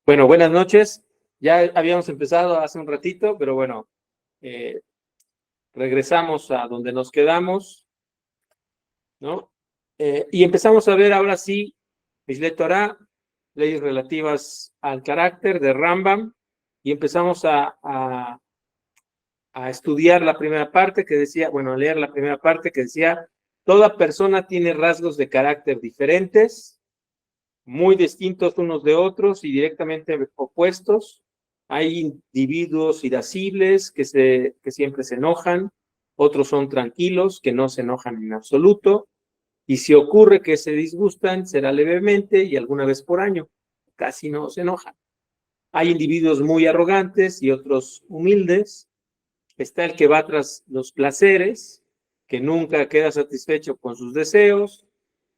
Bueno, buenas noches. Ya habíamos empezado hace un ratito, pero bueno, eh, regresamos a donde nos quedamos, ¿no? Y empezamos a ver ahora sí, Mishle Torah, leyes relativas al carácter de Rambam, y empezamos a estudiar la primera parte que decía, bueno, a leer la primera parte que decía, toda persona tiene rasgos de carácter diferentes, muy distintos unos de otros y directamente opuestos. Hay individuos irascibles que siempre se enojan, otros son tranquilos, que no se enojan en absoluto, y si ocurre que se disgustan, será levemente y alguna vez por año, casi no se enojan. Hay individuos muy arrogantes y otros humildes. Está el que va tras los placeres, que nunca queda satisfecho con sus deseos,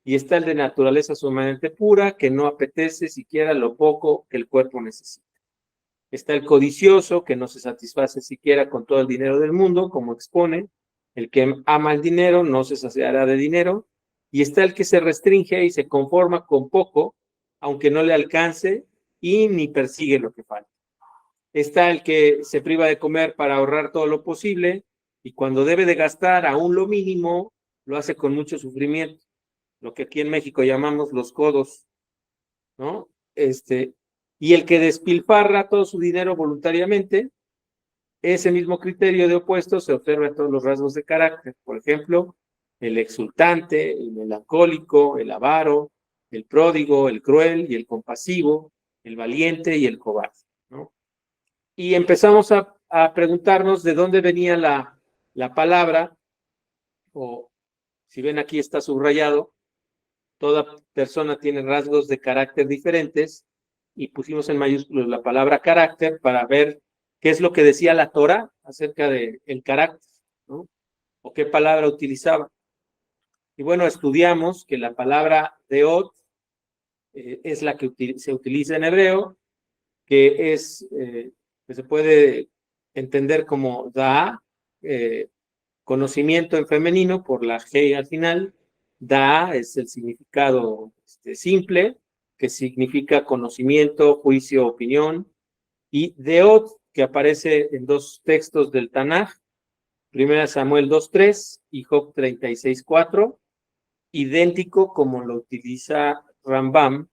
y está el de naturaleza sumamente pura, que no apetece siquiera lo poco que el cuerpo necesita. Está el codicioso, que no se satisface siquiera con todo el dinero del mundo, como expone. El que ama el dinero no se saciará de dinero. Y está el que se restringe y se conforma con poco, aunque no le alcance, y ni persigue lo que falta. Está el que se priva de comer para ahorrar todo lo posible, y cuando debe de gastar aún lo mínimo, lo hace con mucho sufrimiento, lo que aquí en México llamamos los codos, ¿no? Y el que despilfarra todo su dinero voluntariamente, ese mismo criterio de opuesto se observa en todos los rasgos de carácter. Por ejemplo, el exultante, el melancólico, el avaro, el pródigo, el cruel y el compasivo, el valiente y el cobarde, ¿no? Y empezamos a preguntarnos de dónde venía la palabra, o si ven aquí está subrayado, toda persona tiene rasgos de carácter diferentes, y pusimos en mayúsculos la palabra carácter para ver qué es lo que decía la Torah acerca del carácter, ¿no? O qué palabra utilizaba. Y bueno, estudiamos que la palabra deot es la que se utiliza en hebreo, que que se puede entender como da, eh, conocimiento en femenino por la G al final. Da es el significado simple, que significa conocimiento, juicio, opinión. Y Deot, que aparece en dos textos del Tanaj, 1 Samuel 2:3 y Job 36:4, idéntico como lo utiliza Rambam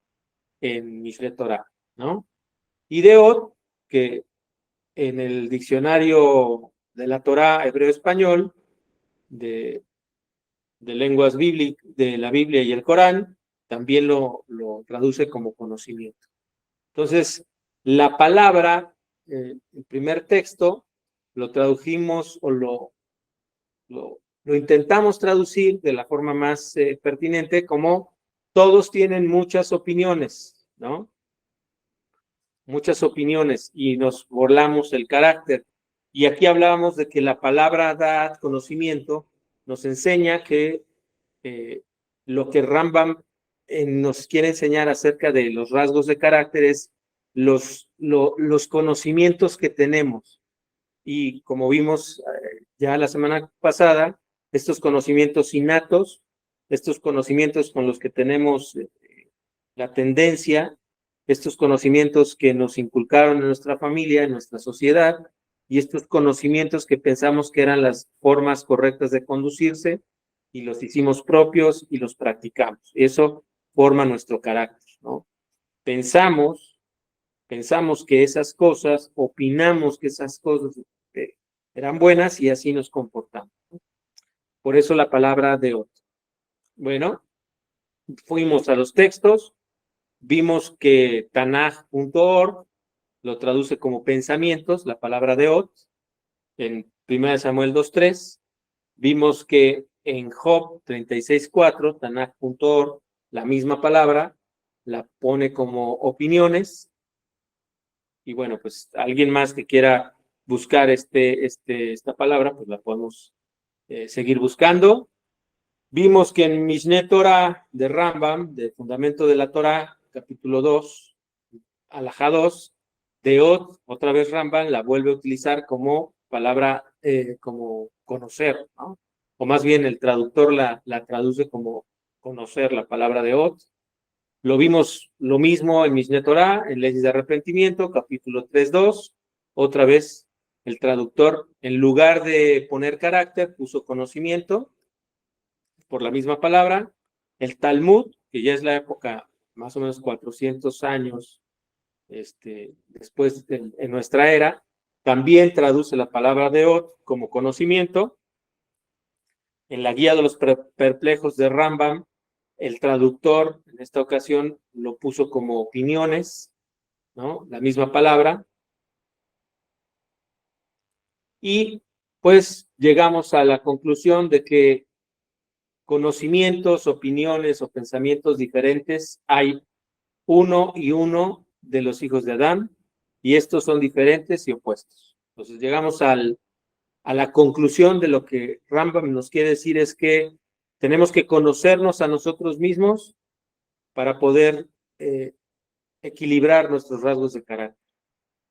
en Mishle Torah, ¿no? Y Deot, que en el diccionario de la Torah hebreo-español, de lenguas bíblicas, de la Biblia y el Corán, también lo traduce como conocimiento. Entonces, la palabra, el primer texto, lo tradujimos o lo intentamos traducir de la forma más pertinente como todos tienen muchas opiniones, ¿no? Muchas opiniones, y nos burlamos el carácter. Y aquí hablábamos de que la palabra da conocimiento, nos enseña que lo que Rambam nos quiere enseñar acerca de los rasgos de carácter es los conocimientos que tenemos. Y como vimos ya la semana pasada, estos conocimientos innatos, estos conocimientos con los que tenemos la tendencia, estos conocimientos que nos inculcaron en nuestra familia, en nuestra sociedad, y estos conocimientos que pensamos que eran las formas correctas de conducirse, y los hicimos propios y los practicamos. Eso forma nuestro carácter, ¿no? Pensamos que esas cosas, opinamos que esas cosas eran buenas, y así nos comportamos. Por eso la palabra de hoy. Bueno, fuimos a los textos, vimos que Tanaj.org lo traduce como pensamientos, la palabra de Ot, en 1 Samuel 2:3. Vimos que en Job 36:4, Tanaj.org, la misma palabra, la pone como opiniones. Y bueno, pues alguien más que quiera buscar esta palabra, pues la podemos seguir buscando. Vimos que en Mishneh Torah de Rambam, de Fundamento de la Torah, capítulo 2, alajá 2, Deot, otra vez Rambam la vuelve a utilizar como palabra, como conocer, ¿no? O más bien el traductor la traduce como conocer, la palabra Deot. Lo vimos lo mismo en Mishneh Torah, en Leyes de Arrepentimiento, capítulo 3.2. Otra vez el traductor, en lugar de poner carácter, puso conocimiento por la misma palabra. El Talmud, que ya es la época más o menos 400 años después en nuestra era, también traduce la palabra deot como conocimiento. En la guía de los perplejos de Rambam, el traductor en esta ocasión lo puso como opiniones, ¿no? La misma palabra. Y pues llegamos a la conclusión de que conocimientos, opiniones o pensamientos diferentes hay uno y uno de los hijos de Adán, y estos son diferentes y opuestos. Entonces llegamos a la conclusión de lo que Rambam nos quiere decir es que tenemos que conocernos a nosotros mismos para poder equilibrar nuestros rasgos de carácter.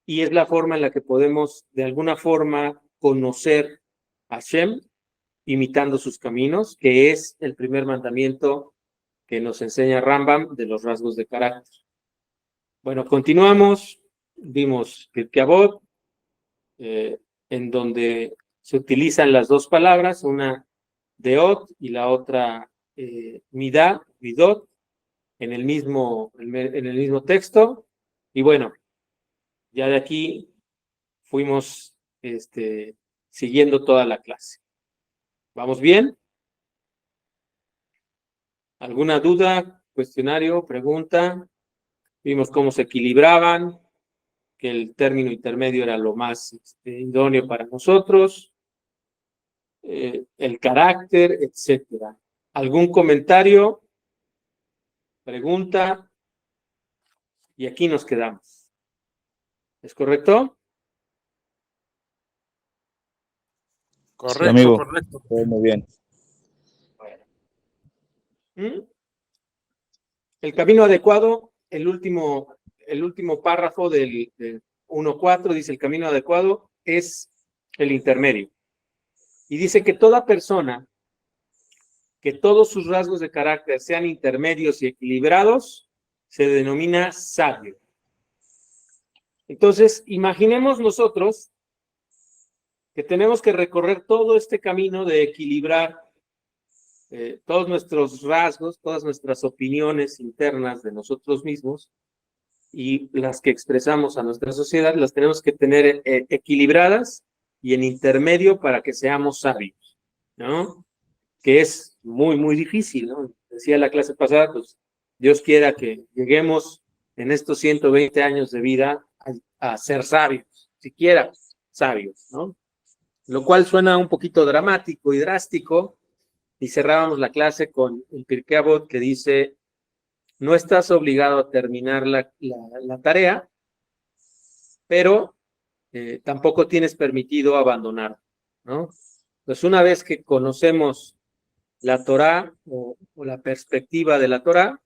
Y es la forma en la que podemos, de alguna forma, conocer a Hashem imitando sus caminos, que es el primer mandamiento que nos enseña Rambam de los rasgos de carácter. Bueno, continuamos. Vimos Pirkei Avot, en donde se utilizan las dos palabras, una deot y la otra midá, midot, en el mismo texto. Y bueno, ya de aquí fuimos siguiendo toda la clase. ¿Vamos bien? ¿Alguna duda, cuestionario, pregunta? Vimos cómo se equilibraban, que el término intermedio era lo más idóneo para nosotros, el carácter, etcétera. ¿Algún comentario, pregunta? Y aquí nos quedamos. ¿Es correcto? Sí, amigo. Correcto. Muy bien. Bueno. El camino adecuado, el último párrafo del 1.4 dice: el camino adecuado es el intermedio. Y dice que toda persona, que todos sus rasgos de carácter sean intermedios y equilibrados, se denomina sabio. Entonces, imaginemos nosotros que tenemos que recorrer todo este camino de equilibrar todos nuestros rasgos, todas nuestras opiniones internas de nosotros mismos y las que expresamos a nuestra sociedad, las tenemos que tener equilibradas y en intermedio para que seamos sabios, ¿no? Que es muy, muy difícil, ¿no? Decía la clase pasada, pues Dios quiera que lleguemos en estos 120 años de vida a ser sabios, siquiera sabios, ¿no? Lo cual suena un poquito dramático y drástico, y cerrábamos la clase con el Pirkei Avot que dice: no estás obligado a terminar la tarea, pero tampoco tienes permitido abandonar, ¿no? Entonces, una vez que conocemos la Torá o la perspectiva de la Torá,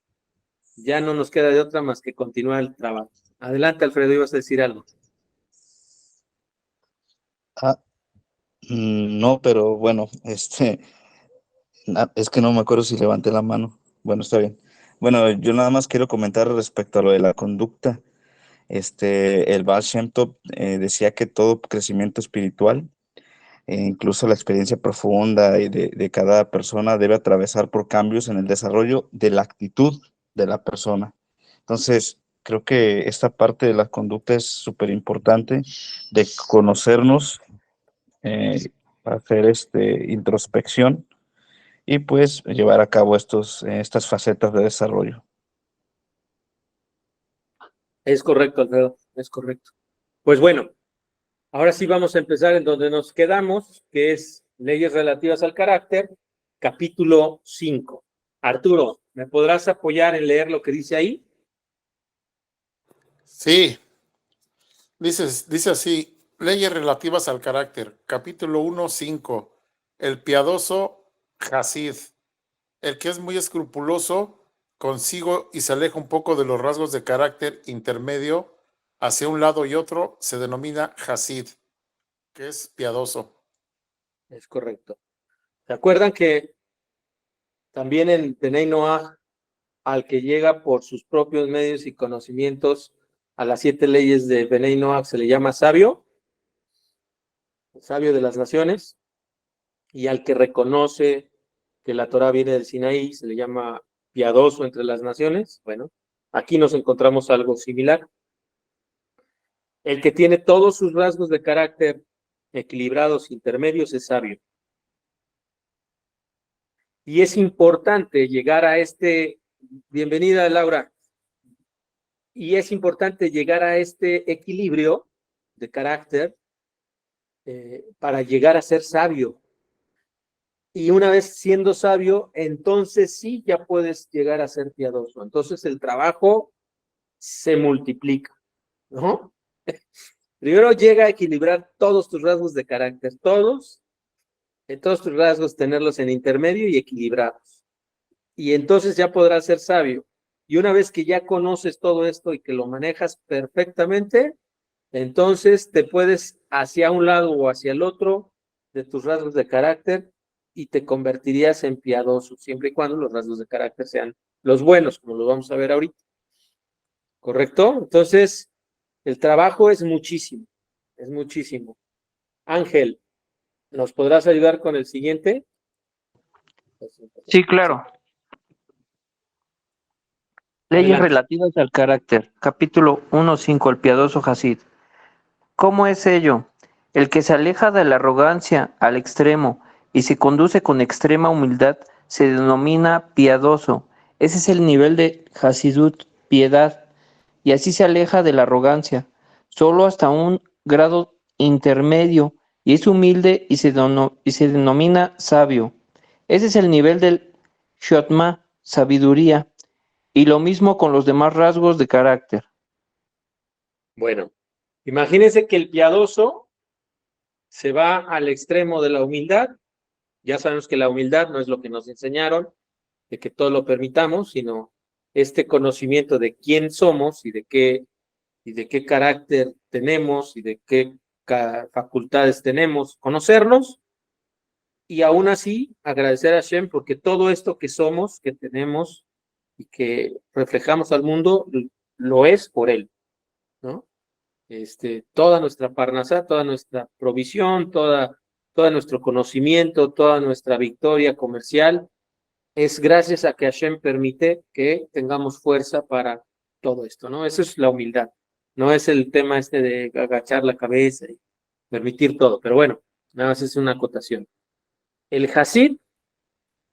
ya no nos queda de otra más que continuar el trabajo. Adelante, Alfredo, ibas a decir algo. No, pero bueno, es que no me acuerdo si levanté la mano. Bueno, está bien. Bueno, yo nada más quiero comentar respecto a lo de la conducta. El Baal Shem Tov decía que todo crecimiento espiritual, incluso la experiencia profunda de cada persona, debe atravesar por cambios en el desarrollo de la actitud de la persona. Entonces, creo que esta parte de la conducta es súper importante, de conocernos, hacer introspección y pues llevar a cabo estas facetas de desarrollo. Es correcto, Alfredo, es correcto. Pues bueno, ahora sí vamos a empezar en donde nos quedamos, que es leyes relativas al carácter, capítulo 5. Arturo, ¿me podrás apoyar en leer lo que dice ahí? Sí, dice así: leyes relativas al carácter, capítulo 1:5. El piadoso Hasid, el que es muy escrupuloso consigo y se aleja un poco de los rasgos de carácter intermedio hacia un lado y otro, se denomina Hasid, que es piadoso. Es correcto. ¿Se acuerdan que también en Tenei Noah al que llega por sus propios medios y conocimientos a las 7 leyes de Benei Noach se le llama sabio, el sabio de las naciones, y al que reconoce que la Torah viene del Sinaí se le llama piadoso entre las naciones. Bueno, aquí nos encontramos algo similar. El que tiene todos sus rasgos de carácter equilibrados, intermedios, es sabio. Y es importante llegar a bienvenida Laura, y es importante llegar a este equilibrio de carácter para llegar a ser sabio. Y una vez siendo sabio, entonces sí ya puedes llegar a ser piadoso. Entonces el trabajo se multiplica, ¿no? Primero llega a equilibrar todos tus rasgos de carácter, todos tus rasgos tenerlos en intermedio y equilibrados. Y entonces ya podrás ser sabio. Y una vez que ya conoces todo esto y que lo manejas perfectamente, entonces te puedes hacia un lado o hacia el otro de tus rasgos de carácter y te convertirías en piadoso, siempre y cuando los rasgos de carácter sean los buenos, como lo vamos a ver ahorita. ¿Correcto? Entonces, el trabajo es muchísimo, es muchísimo. Ángel, ¿nos podrás ayudar con el siguiente? Sí, claro. Leyes Adelante. relativas al carácter. Capítulo 1.5. El piadoso Hasid. ¿Cómo es ello? El que se aleja de la arrogancia al extremo y se conduce con extrema humildad se denomina piadoso. Ese es el nivel de Hasidut, piedad, y así se aleja de la arrogancia, solo hasta un grado intermedio, y es humilde y se denomina sabio. Ese es el nivel del Shotma, sabiduría, y lo mismo con los demás rasgos de carácter. Bueno, imagínense que el piadoso se va al extremo de la humildad. Ya sabemos que la humildad no es lo que nos enseñaron, de que todo lo permitamos, sino este conocimiento de quién somos y de qué carácter tenemos y de qué facultades tenemos, conocernos y aún así agradecer a Hashem porque todo esto que somos, que tenemos y que reflejamos al mundo, lo es por él, ¿no? Toda nuestra parnasá, toda nuestra provisión, todo nuestro conocimiento, toda nuestra victoria comercial, es gracias a que Hashem permite que tengamos fuerza para todo esto, ¿no? Eso es la humildad, no es el tema de agachar la cabeza y permitir todo, pero bueno, nada más es una acotación. El Hasid,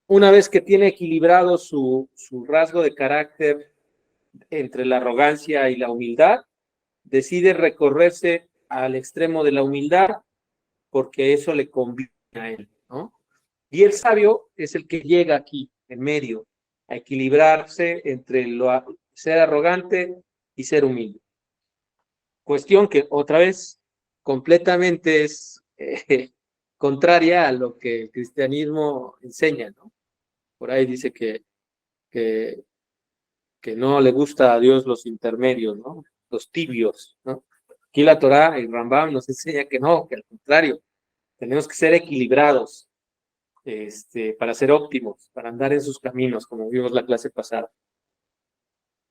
una vez que tiene equilibrado su rasgo de carácter entre la arrogancia y la humildad, decide recorrerse al extremo de la humildad porque eso le conviene a él, ¿no? Y el sabio es el que llega aquí, en medio, a equilibrarse entre ser arrogante y ser humilde. Cuestión que otra vez completamente es contraria a lo que el cristianismo enseña, ¿no? Por ahí dice que no le gusta a Dios los intermedios, ¿no? Los tibios, ¿no? Aquí la Torá, el Rambam nos enseña que no, que al contrario, tenemos que ser equilibrados, para ser óptimos, para andar en sus caminos, como vimos la clase pasada.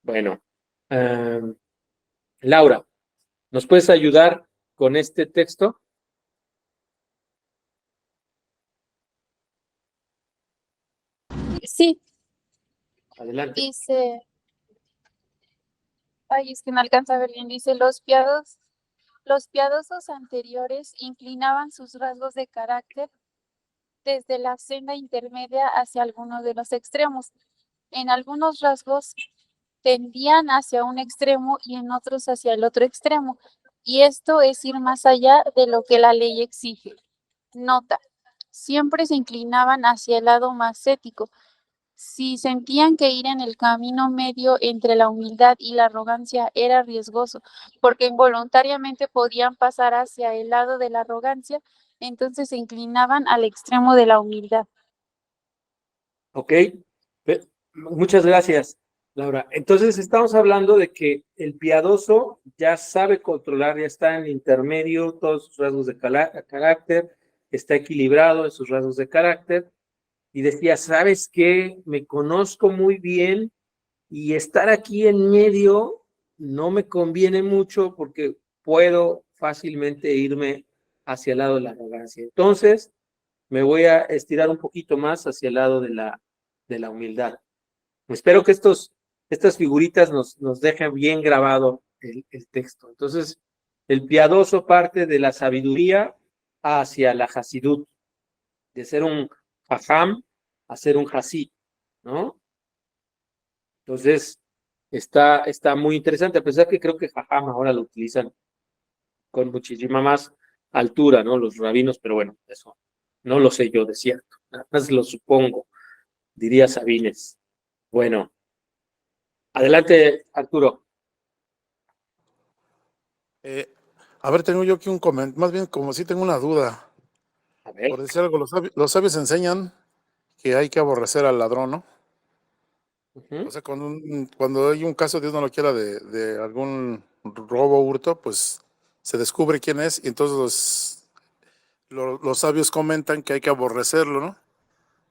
Bueno, Laura, ¿nos puedes ayudar con este texto? Sí, Adelante. dice, ay, es que no alcanza a ver bien, dice, los piadosos anteriores inclinaban sus rasgos de carácter desde la senda intermedia hacia alguno de los extremos. En algunos rasgos tendían hacia un extremo y en otros hacia el otro extremo. Y esto es ir más allá de lo que la ley exige. Nota, siempre se inclinaban hacia el lado más ético. Si sentían que ir en el camino medio entre la humildad y la arrogancia era riesgoso, porque involuntariamente podían pasar hacia el lado de la arrogancia, entonces se inclinaban al extremo de la humildad. Ok, muchas gracias, Laura. Entonces estamos hablando de que el piadoso ya sabe controlar, ya está en el intermedio, todos sus rasgos de carácter, está equilibrado en sus rasgos de carácter, y decía, ¿sabes qué? Me conozco muy bien Y estar aquí en medio no me conviene mucho porque puedo fácilmente irme hacia el lado de la arrogancia. Entonces, me voy a estirar un poquito más hacia el lado de la humildad. Espero que estas figuritas nos dejen bien grabado el texto. Entonces, el piadoso parte de la sabiduría hacia la hasidut, de ser un jajam a ser un hasid, ¿no? Entonces, está muy interesante, a pesar que creo que jajam ahora lo utilizan con muchísima más altura, ¿no? Los rabinos, pero bueno, eso no lo sé yo de cierto, nada más lo supongo, diría Sabines. Bueno, adelante, Arturo. A ver, tengo yo aquí un comentario, más bien como si tengo una duda. A ver. Por decir algo, los sabios enseñan que hay que aborrecer al ladrón, ¿no? Uh-huh. O sea, cuando hay un caso, Dios no lo quiera, de algún robo o hurto, pues se descubre quién es y entonces los sabios comentan que hay que aborrecerlo, ¿no?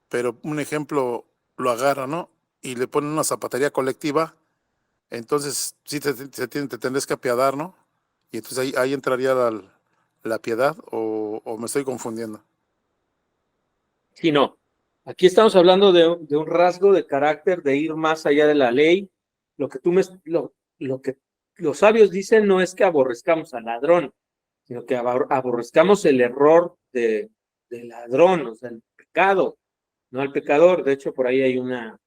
Pero un ejemplo lo agarra, ¿no? Y le ponen una zapatería colectiva, entonces sí te tendrás que apiadar, ¿no? Y entonces ahí entraría la piedad o me estoy confundiendo. Sí, no. Aquí estamos hablando de un rasgo de carácter, de ir más allá de la ley. Lo que lo que los sabios dicen no es que aborrezcamos al ladrón, sino que aborrezcamos el error del ladrón, o sea, el pecado, no al pecador. De hecho, por ahí hay una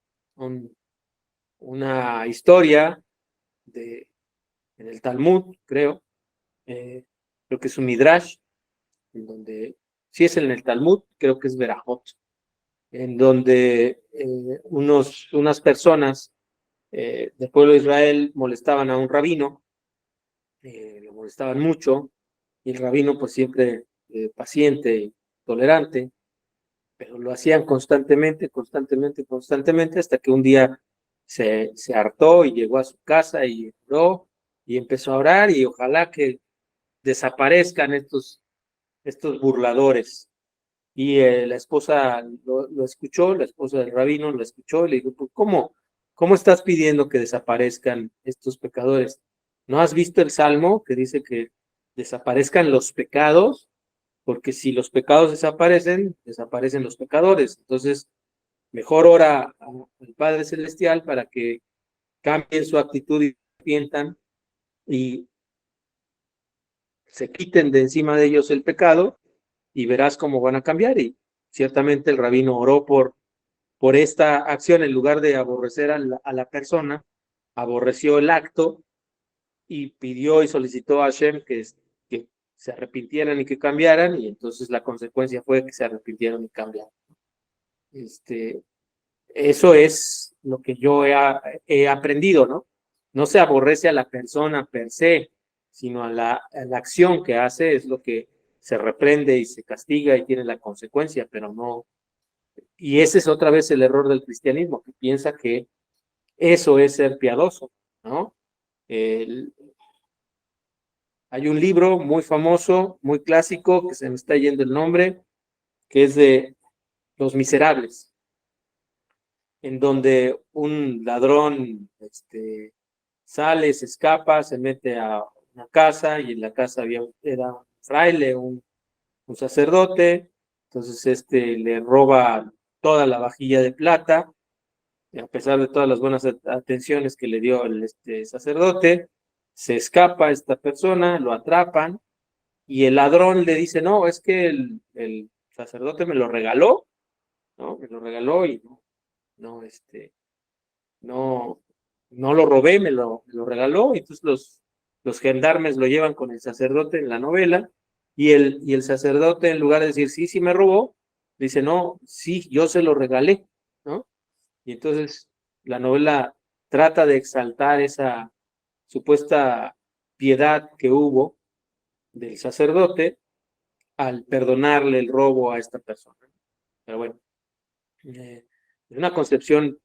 historia en el Talmud, creo que es un Midrash, en donde, si es en el Talmud, creo que es Berajot, en donde unas personas del pueblo de Israel molestaban a un rabino, lo molestaban mucho, y el rabino pues siempre paciente y tolerante, pero lo hacían constantemente, hasta que un día se hartó y llegó a su casa y oró y empezó a orar y ojalá que desaparezcan estos burladores. Y la esposa lo escuchó, la esposa del rabino lo escuchó y le dijo, pues, ¿cómo estás pidiendo que desaparezcan estos pecadores? ¿No has visto el Salmo que dice que desaparezcan los pecados? Porque si los pecados desaparecen, desaparecen los pecadores. Entonces, mejor ora al Padre Celestial para que cambien su actitud y arrepientan y se quiten de encima de ellos el pecado y verás cómo van a cambiar. Y ciertamente el rabino oró por esta acción en lugar de aborrecer a la persona, aborreció el acto y pidió y solicitó a Hashem que se arrepintieran y que cambiaran, y entonces la consecuencia fue que se arrepintieron y cambiaron. Eso es lo que yo he aprendido, ¿no? No se aborrece a la persona per se, sino a la acción que hace es lo que se reprende y se castiga y tiene la consecuencia, pero no. Y ese es otra vez el error del cristianismo, que piensa que eso es ser piadoso, ¿no? Hay un libro muy famoso, muy clásico, que se me está yendo el nombre, que es de Los Miserables, en donde un ladrón sale, se escapa, se mete a una casa y en la casa era un fraile, un sacerdote, entonces le roba toda la vajilla de plata, y a pesar de todas las buenas atenciones que le dio el sacerdote, se escapa esta persona, lo atrapan y el ladrón le dice, no, es que el sacerdote me lo regaló, ¿no? Me lo regaló y no, no, no lo robé, me lo regaló, y entonces los gendarmes lo llevan con el sacerdote en la novela, y el sacerdote, en lugar de decir, sí me robó, dice, no, sí, yo se lo regalé, ¿no? Y entonces la novela trata de exaltar esa supuesta piedad que hubo del sacerdote al perdonarle el robo a esta persona. Pero bueno, es una concepción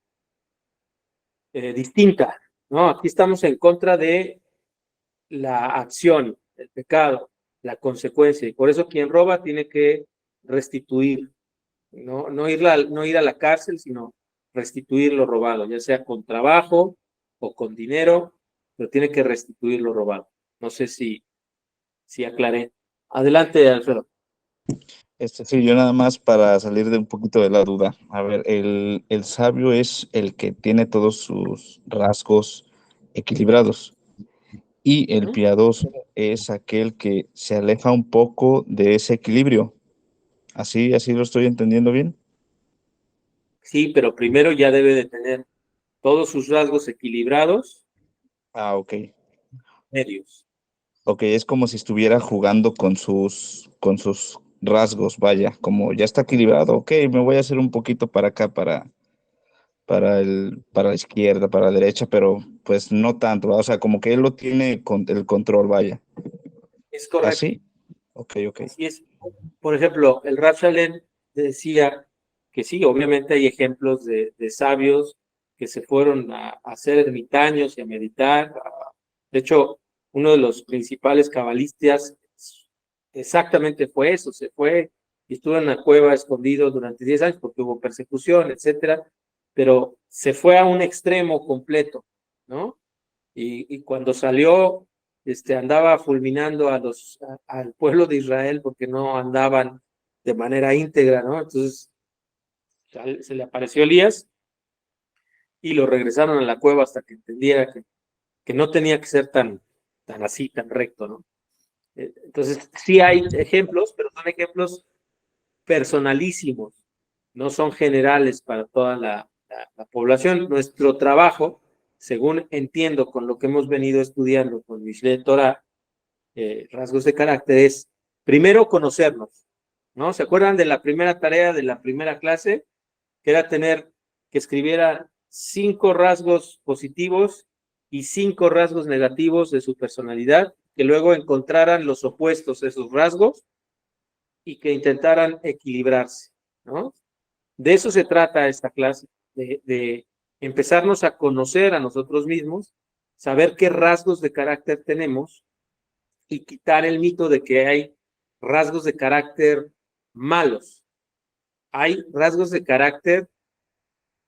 distinta, ¿no? Aquí estamos en contra de la acción, el pecado, la consecuencia, y por eso quien roba tiene que restituir, no ir a la cárcel, sino restituir lo robado, ya sea con trabajo, o con dinero, pero tiene que restituir lo robado. No sé si aclaré. Adelante, Alfredo. Sí, yo nada más para salir de un poquito de la duda. A ver, el sabio es el que tiene todos sus rasgos equilibrados y el piadoso es aquel que se aleja un poco de ese equilibrio. ¿Así lo estoy entendiendo bien? Sí, pero primero ya debe de tener todos sus rasgos equilibrados, Ah, ok. medios. Ok, es como si estuviera jugando con sus rasgos, vaya, como ya está equilibrado, ok, me voy a hacer un poquito para acá, para la izquierda, para la derecha, pero pues no tanto, ¿va? O sea, como que él lo tiene con el control, vaya. Es correcto. ¿Así? Ok, ok. Así es. Por ejemplo, el Rab Shalem decía que sí, obviamente hay ejemplos de sabios que se fueron a hacer ermitaños y a meditar. De hecho, uno de los principales cabalistas exactamente fue eso, se fue y estuvo en la cueva escondido durante 10 años porque hubo persecución, etcétera, pero se fue a un extremo completo, ¿no? Y cuando salió, andaba fulminando al pueblo de Israel porque no andaban de manera íntegra, ¿no? Entonces se le apareció Elías y lo regresaron a la cueva hasta que entendiera que no tenía que ser tan así, tan recto, ¿no? Entonces, sí hay ejemplos, pero son ejemplos personalísimos, no son generales para toda la población. Nuestro trabajo, según entiendo con lo que hemos venido estudiando con Mishle Torah, rasgos de carácter, es primero conocernos, ¿no? ¿Se acuerdan de la primera tarea de la primera clase? Que era que escribiera 5 rasgos positivos y 5 rasgos negativos de su personalidad, que luego encontraran los opuestos de esos rasgos y que intentaran equilibrarse, ¿no? De eso se trata esta clase, de empezarnos a conocer a nosotros mismos, saber qué rasgos de carácter tenemos y quitar el mito de que hay rasgos de carácter malos. Hay rasgos de carácter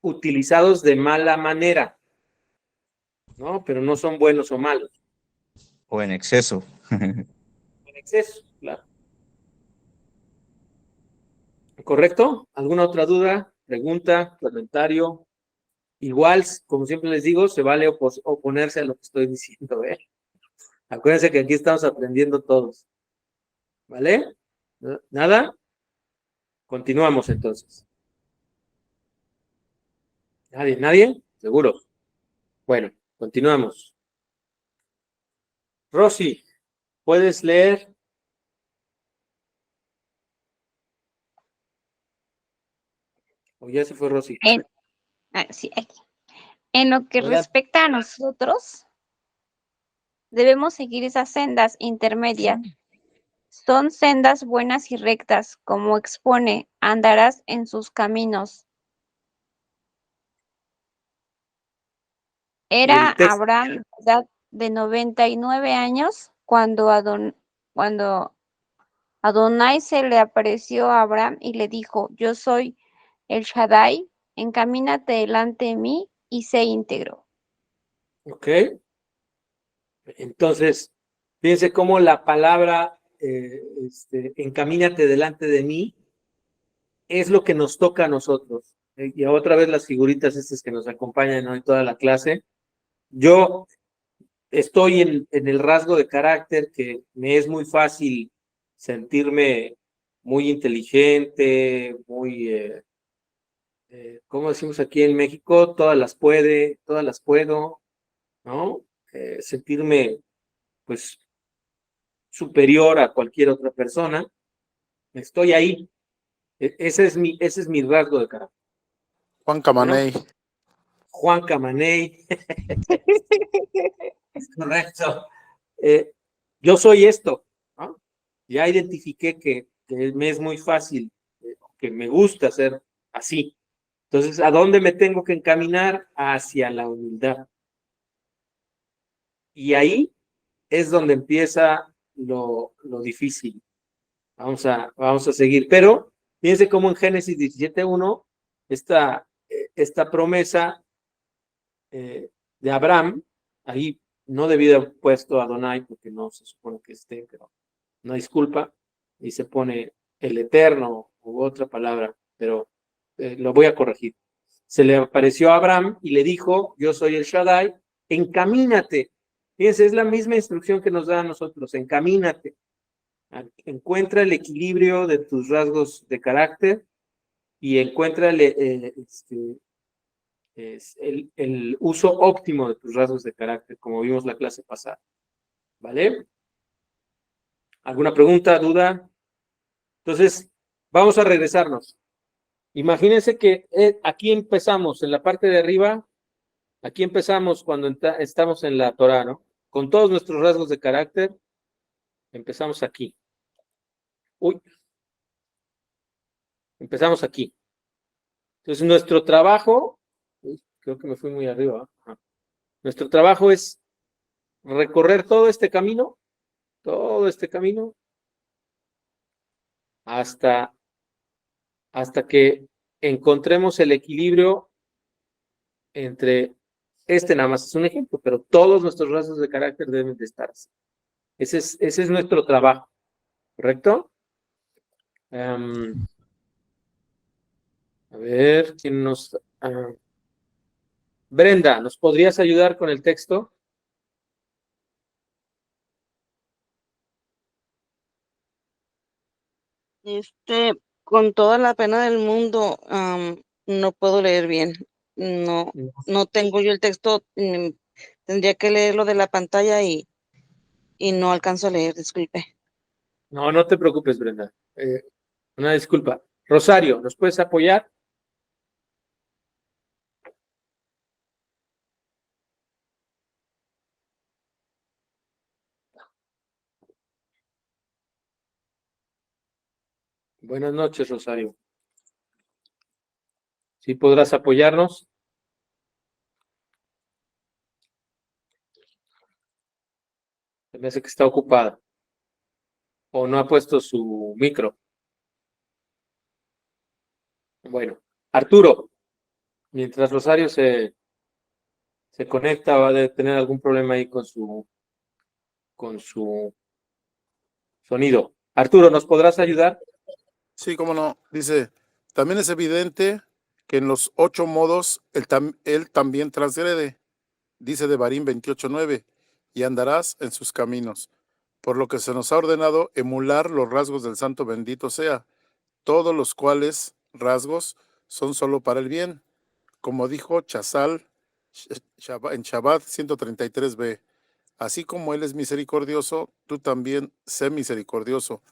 utilizados de mala manera, ¿no? Pero no son buenos o malos. O en exceso. En exceso, claro. ¿Correcto? ¿Alguna otra duda, pregunta, comentario? Igual, como siempre les digo, se vale oponerse a lo que estoy diciendo, ¿eh? Acuérdense que aquí estamos aprendiendo todos. ¿Vale? ¿Nada? Continuamos entonces. ¿Nadie? ¿Nadie? ¿Seguro? Bueno, continuamos. Rosy, ¿puedes leer? ¿O ya se fue Rosy? Sí, aquí. En lo que Adelante. respecta a nosotros, debemos seguir esas sendas intermedias. Son sendas buenas y rectas, como expone, andarás en sus caminos. Y Era el texto. Abraham de edad de 99 años cuando Adonai se le apareció a Abraham y le dijo, yo soy el Shaddai, encamínate delante de mí y sé íntegro. ¿Ok? Entonces, fíjense cómo la palabra encamínate delante de mí es lo que nos toca a nosotros. Y otra vez las figuritas estas que nos acompañan hoy toda la clase. Yo estoy en el rasgo de carácter que me es muy fácil sentirme muy inteligente, muy, ¿cómo decimos aquí en México? Todas las puedo, ¿no? Sentirme, pues, superior a cualquier otra persona. Estoy ahí. Ese es mi rasgo de carácter. Juan Camaney. Bueno, Juan Camaney. Es correcto. Yo soy esto, ¿no? Ya identifiqué que me es muy fácil, que me gusta ser así. Entonces, ¿a dónde me tengo que encaminar? Hacia la humildad. Y ahí es donde empieza lo difícil. Vamos a seguir. Pero fíjense cómo en Génesis 17:1, esta promesa de Abraham, ahí no debí haber puesto Adonai porque no se supone que esté, pero no disculpa, y se pone el Eterno u otra palabra, pero lo voy a corregir. Se le apareció a Abraham y le dijo, yo soy el Shaddai, encamínate. Fíjense, es la misma instrucción que nos da a nosotros, encamínate. Encuentra el equilibrio de tus rasgos de carácter y encuentra el uso óptimo de tus rasgos de carácter, como vimos la clase pasada. ¿Vale? ¿Alguna pregunta, duda? Entonces, vamos a regresarnos. Imagínense que aquí empezamos, en la parte de arriba, aquí empezamos cuando estamos en la Torah, ¿no? Con todos nuestros rasgos de carácter, empezamos aquí. Uy, empezamos aquí. Entonces, nuestro trabajo, creo que me fui muy arriba. Ajá. Nuestro trabajo es recorrer todo este camino, hasta que encontremos el equilibrio entre, nada más es un ejemplo, pero todos nuestros rasgos de carácter deben de estar así. Ese es nuestro trabajo, ¿correcto? A ver, ¿quién nos... Brenda, ¿nos podrías ayudar con el texto? Con toda la pena del mundo, no puedo leer bien. No tengo yo el texto, tendría que leerlo de la pantalla y no alcanzo a leer, disculpe. No, no te preocupes, Brenda. Una disculpa. Rosario, ¿nos puedes apoyar? Buenas noches, Rosario. ¿Sí podrás apoyarnos? Se me hace que está ocupada. O no ha puesto su micro. Bueno, Arturo, mientras Rosario se conecta, va a tener algún problema ahí con su sonido. Arturo, ¿nos podrás ayudar? Sí, cómo no. Dice, también es evidente que en los 8 modos él también transgrede. Dice Devarim 28:9, y andarás en sus caminos. Por lo que se nos ha ordenado emular los rasgos del Santo bendito sea, todos los cuales rasgos son solo para el bien, como dijo Chazal en Shabbat 133b. Así como Él es misericordioso, tú también sé misericordioso.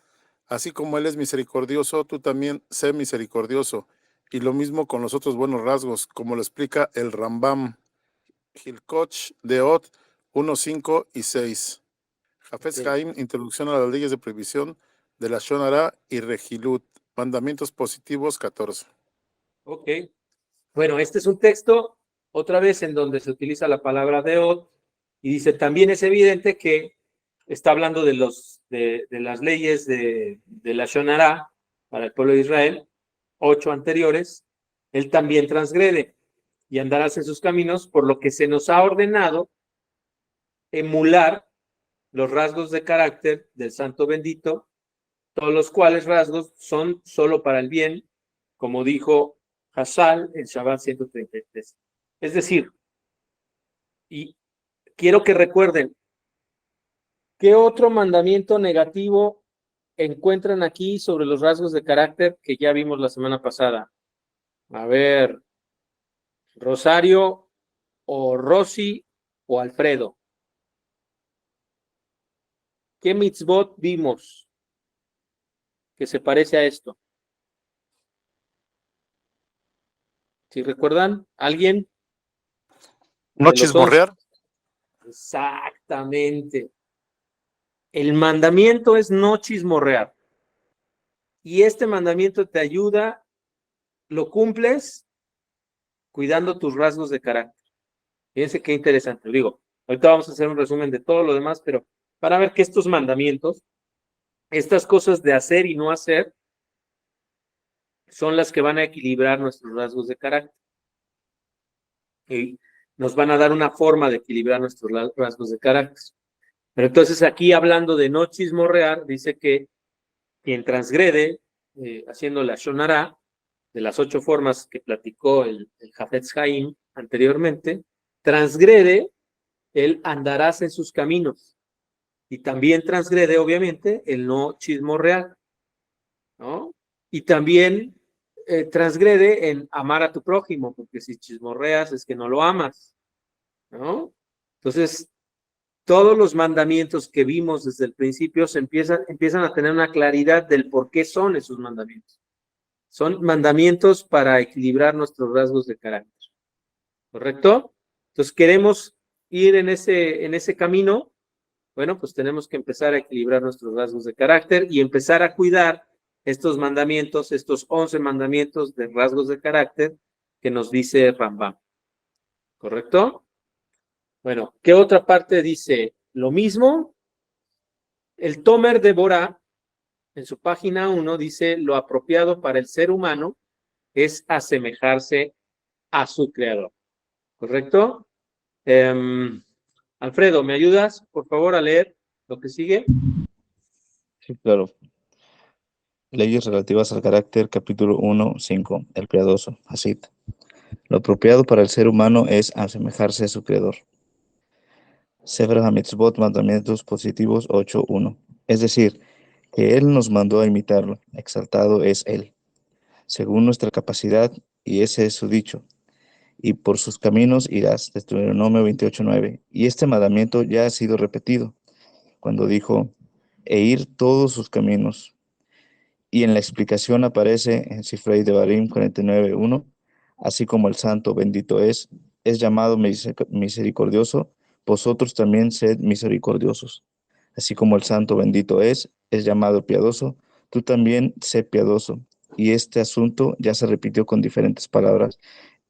Así como Él es misericordioso, tú también sé misericordioso. Y lo mismo con los otros buenos rasgos, como lo explica el Rambam, Hilkoch Deot 1, 5 y 6. Hafez Haim, Introducción a las leyes de prohibición de la Shonara y Regilut, Mandamientos positivos 14. Ok. Bueno, este es un texto, otra vez, en donde se utiliza la palabra deot, y dice, también es evidente que está hablando de las leyes de la Shonara para el pueblo de Israel, 8 anteriores, él también transgrede y andarás en sus caminos, por lo que se nos ha ordenado emular los rasgos de carácter del Santo Bendito, todos los cuales rasgos son solo para el bien, como dijo Hassal en Shabbat 133. Es decir, y quiero que recuerden, ¿qué otro mandamiento negativo encuentran aquí sobre los rasgos de carácter que ya vimos la semana pasada? A ver, Rosario o Rosy o Alfredo. ¿Qué mitzvot vimos que se parece a esto? ¿Sí recuerdan? ¿Alguien? No De los 11. chismorrear. Exactamente. El mandamiento es no chismorrear. Y este mandamiento te ayuda, lo cumples cuidando tus rasgos de carácter. Fíjense qué interesante. Digo, ahorita vamos a hacer un resumen de todo lo demás, pero para ver que estos mandamientos, estas cosas de hacer y no hacer, son las que van a equilibrar nuestros rasgos de carácter. Y nos van a dar una forma de equilibrar nuestros rasgos de carácter. Pero entonces aquí hablando de no chismorrear, dice que quien transgrede, haciendo la shonara, de las 8 formas que platicó el Hafetz Haim anteriormente, transgrede, él andarás en sus caminos. Y también transgrede, obviamente, el no chismorrear, ¿no? Y también transgrede en amar a tu prójimo, porque si chismorreas es que no lo amas, ¿no? Entonces, todos los mandamientos que vimos desde el principio empiezan a tener una claridad del por qué son esos mandamientos. Son mandamientos para equilibrar nuestros rasgos de carácter, ¿correcto? Entonces, queremos ir en ese camino. Bueno, pues tenemos que empezar a equilibrar nuestros rasgos de carácter y empezar a cuidar estos mandamientos, estos 11 mandamientos de rasgos de carácter que nos dice Rambam. ¿Correcto? Bueno, ¿qué otra parte dice lo mismo? El Tomer de Borá, en su página 1, dice: lo apropiado para el ser humano es asemejarse a su creador. ¿Correcto? Alfredo, ¿me ayudas, por favor, a leer lo que sigue? Sí, claro. Leyes relativas al carácter, capítulo 1, 5, el piadoso, Hasid. Lo apropiado para el ser humano es asemejarse a su creador. Sefer HaMitzvot, mandamientos positivos 8:1. Es decir, que Él nos mandó a imitarlo, exaltado es Él, según nuestra capacidad, y ese es su dicho. Y por sus caminos irás, Deuteronomio 28:9. Y este mandamiento ya ha sido repetido, cuando dijo, e ir todos sus caminos. Y en la explicación aparece en Sifrei Devarim 49:1, así como el santo bendito es llamado misericordioso, vosotros también sed misericordiosos. Así como el santo bendito es llamado piadoso, tú también sé piadoso. Y este asunto ya se repitió con diferentes palabras.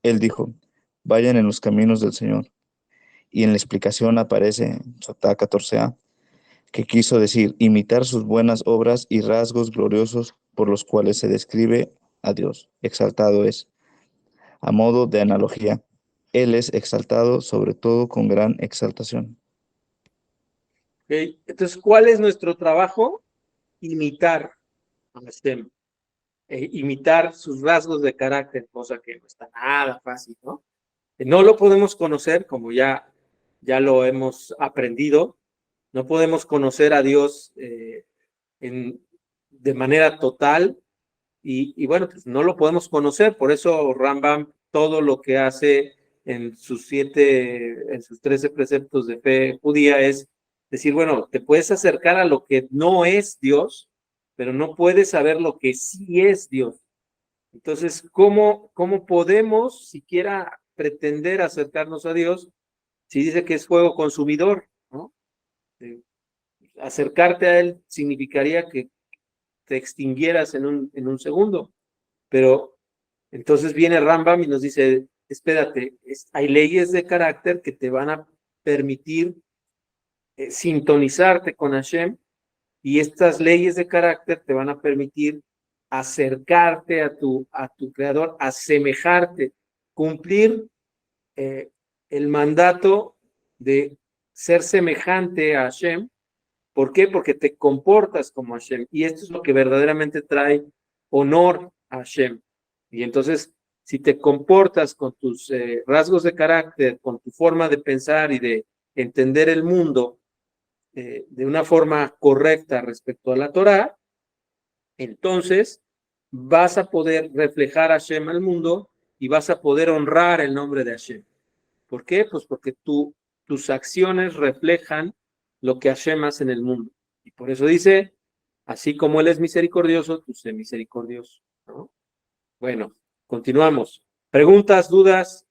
Él dijo, vayan en los caminos del Señor. Y en la explicación aparece en Sotá 14a, que quiso decir imitar sus buenas obras y rasgos gloriosos por los cuales se describe a Dios. Exaltado es. A modo de analogía, Él es exaltado sobre todo con gran exaltación. Okay. Entonces, ¿cuál es nuestro trabajo? Imitar a Hashem, imitar sus rasgos de carácter, cosa que no está nada fácil, ¿no? No lo podemos conocer, como ya lo hemos aprendido, no podemos conocer a Dios de manera total y bueno, pues no lo podemos conocer, por eso Rambam todo lo que hace en sus 13 preceptos de fe judía es decir, bueno, te puedes acercar a lo que no es Dios, pero no puedes saber lo que sí es Dios. Entonces, ¿cómo podemos siquiera pretender acercarnos a Dios si dice que es fuego consumidor, ¿no? Acercarte a Él significaría que te extinguieras en un segundo, pero entonces viene Rambam y nos dice, espérate, hay leyes de carácter que te van a permitir sintonizarte con Hashem y estas leyes de carácter te van a permitir acercarte a tu creador, asemejarte, cumplir el mandato de ser semejante a Hashem. ¿Por qué? Porque te comportas como Hashem. Y esto es lo que verdaderamente trae honor a Hashem. Y entonces, si te comportas con tus rasgos de carácter, con tu forma de pensar y de entender el mundo de una forma correcta respecto a la Torá, entonces vas a poder reflejar a Hashem al mundo y vas a poder honrar el nombre de Hashem. ¿Por qué? Pues porque tus acciones reflejan lo que Hashem hace en el mundo. Y por eso dice, así como Él es misericordioso, tú sé misericordioso, ¿no? Bueno, continuamos. ¿Preguntas, dudas?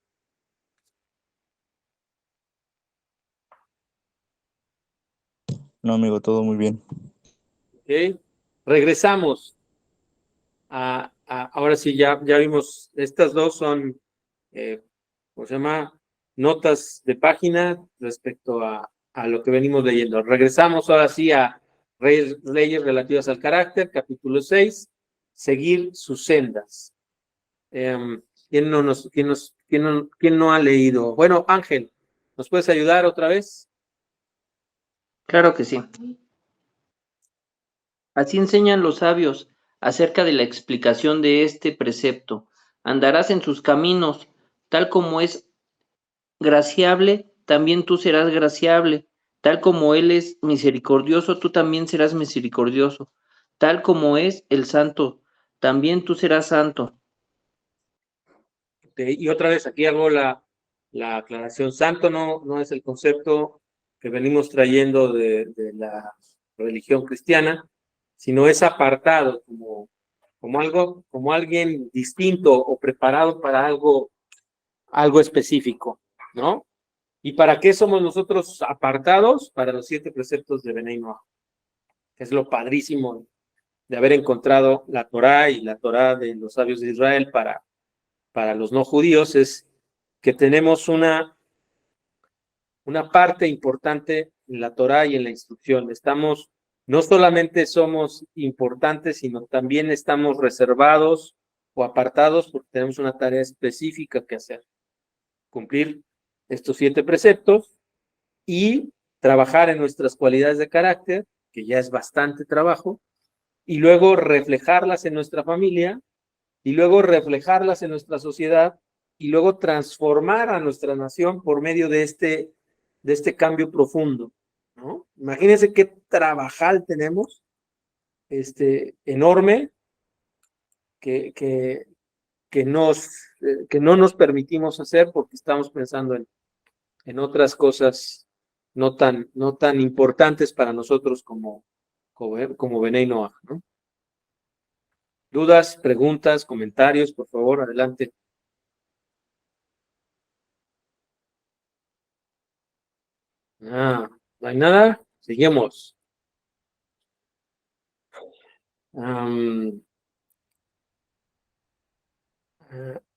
No, amigo, todo muy bien. ¿Okay? Regresamos. Ahora sí, ya vimos, estas dos son, ¿cómo se llama? Notas de página respecto a lo que venimos leyendo. Regresamos ahora sí a leyes relativas al carácter, capítulo 6, seguir sus sendas. ¿Quién quién no ha leído? Bueno, Ángel, ¿nos puedes ayudar otra vez? Claro que sí. Así enseñan los sabios acerca de la explicación de este precepto. Andarás en sus caminos, tal como es graciable, también tú serás graciable. Tal como Él es misericordioso, tú también serás misericordioso. Tal como es el santo, también tú serás santo. Y otra vez, aquí hago la aclaración. Santo no es el concepto que venimos trayendo de la religión cristiana, sino es apartado como alguien distinto o preparado para algo específico, ¿no? ¿Y para qué somos nosotros apartados? Para los 7 preceptos de Benay Noah. Es lo padrísimo de haber encontrado la Torá y la Torá de los sabios de Israel para los no judíos, es que tenemos una parte importante en la Torá y en la instrucción. No solamente somos importantes, sino también estamos reservados o apartados porque tenemos una tarea específica que hacer. Cumplir estos 7 preceptos y trabajar en nuestras cualidades de carácter, que ya es bastante trabajo, y luego reflejarlas en nuestra familia, y luego reflejarlas en nuestra sociedad, y luego transformar a nuestra nación por medio de este cambio profundo, ¿no? Imagínense qué trabajal tenemos, enorme, que no nos permitimos hacer porque estamos pensando en otras cosas no tan importantes para nosotros como Benay Noah, ¿no? ¿Dudas, preguntas, comentarios? Por favor, adelante. No hay nada. Seguimos.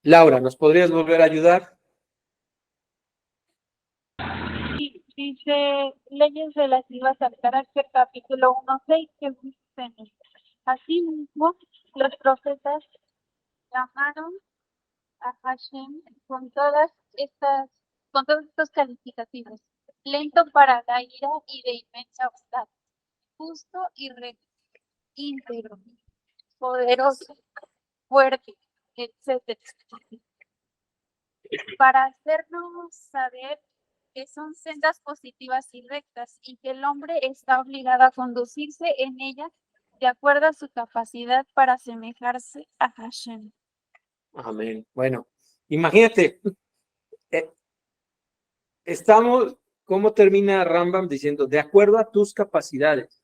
Laura, ¿nos podrías volver a ayudar? Sí, dice leyes relativas al carácter, capítulo 1:6, que dicen: asimismo, los profetas llamaron a Hashem con todos estos calificativos: lento para la ira y de inmensa bondad, justo y recto, íntegro, poderoso, fuerte, etcétera, para hacernos saber que son sendas positivas y rectas y que el hombre está obligado a conducirse en ellas de acuerdo a su capacidad para asemejarse a Hashem. Amén. Bueno, imagínate, ¿cómo termina Rambam diciendo? De acuerdo a tus capacidades.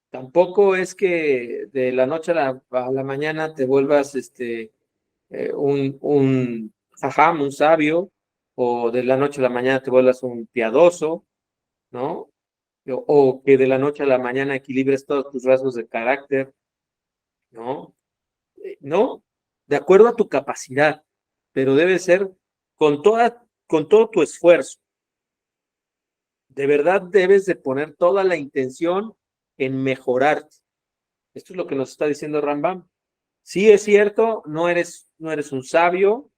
Tampoco es que de la noche a la mañana te vuelvas un jajam, un sabio, o de la noche a la mañana te vuelvas un piadoso, ¿no? O que de la noche a la mañana equilibres todos tus rasgos de carácter, ¿no? No, de acuerdo a tu capacidad, pero debe ser con todo tu esfuerzo. De verdad debes de poner toda la intención en mejorarte. Esto es lo que nos está diciendo Rambam. Sí, es cierto, no eres un sabio,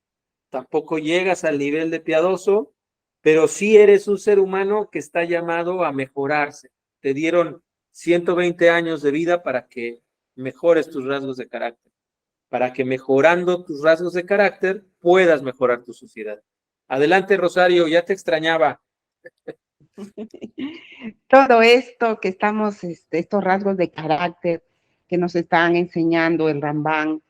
tampoco llegas al nivel de piadoso, pero sí eres un ser humano que está llamado a mejorarse. Te dieron 120 años de vida para que mejores tus rasgos de carácter, para que mejorando tus rasgos de carácter puedas mejorar tu sociedad. Adelante, Rosario, ya te extrañaba. Todo esto que estamos, estos rasgos de carácter que nos están enseñando el Rambam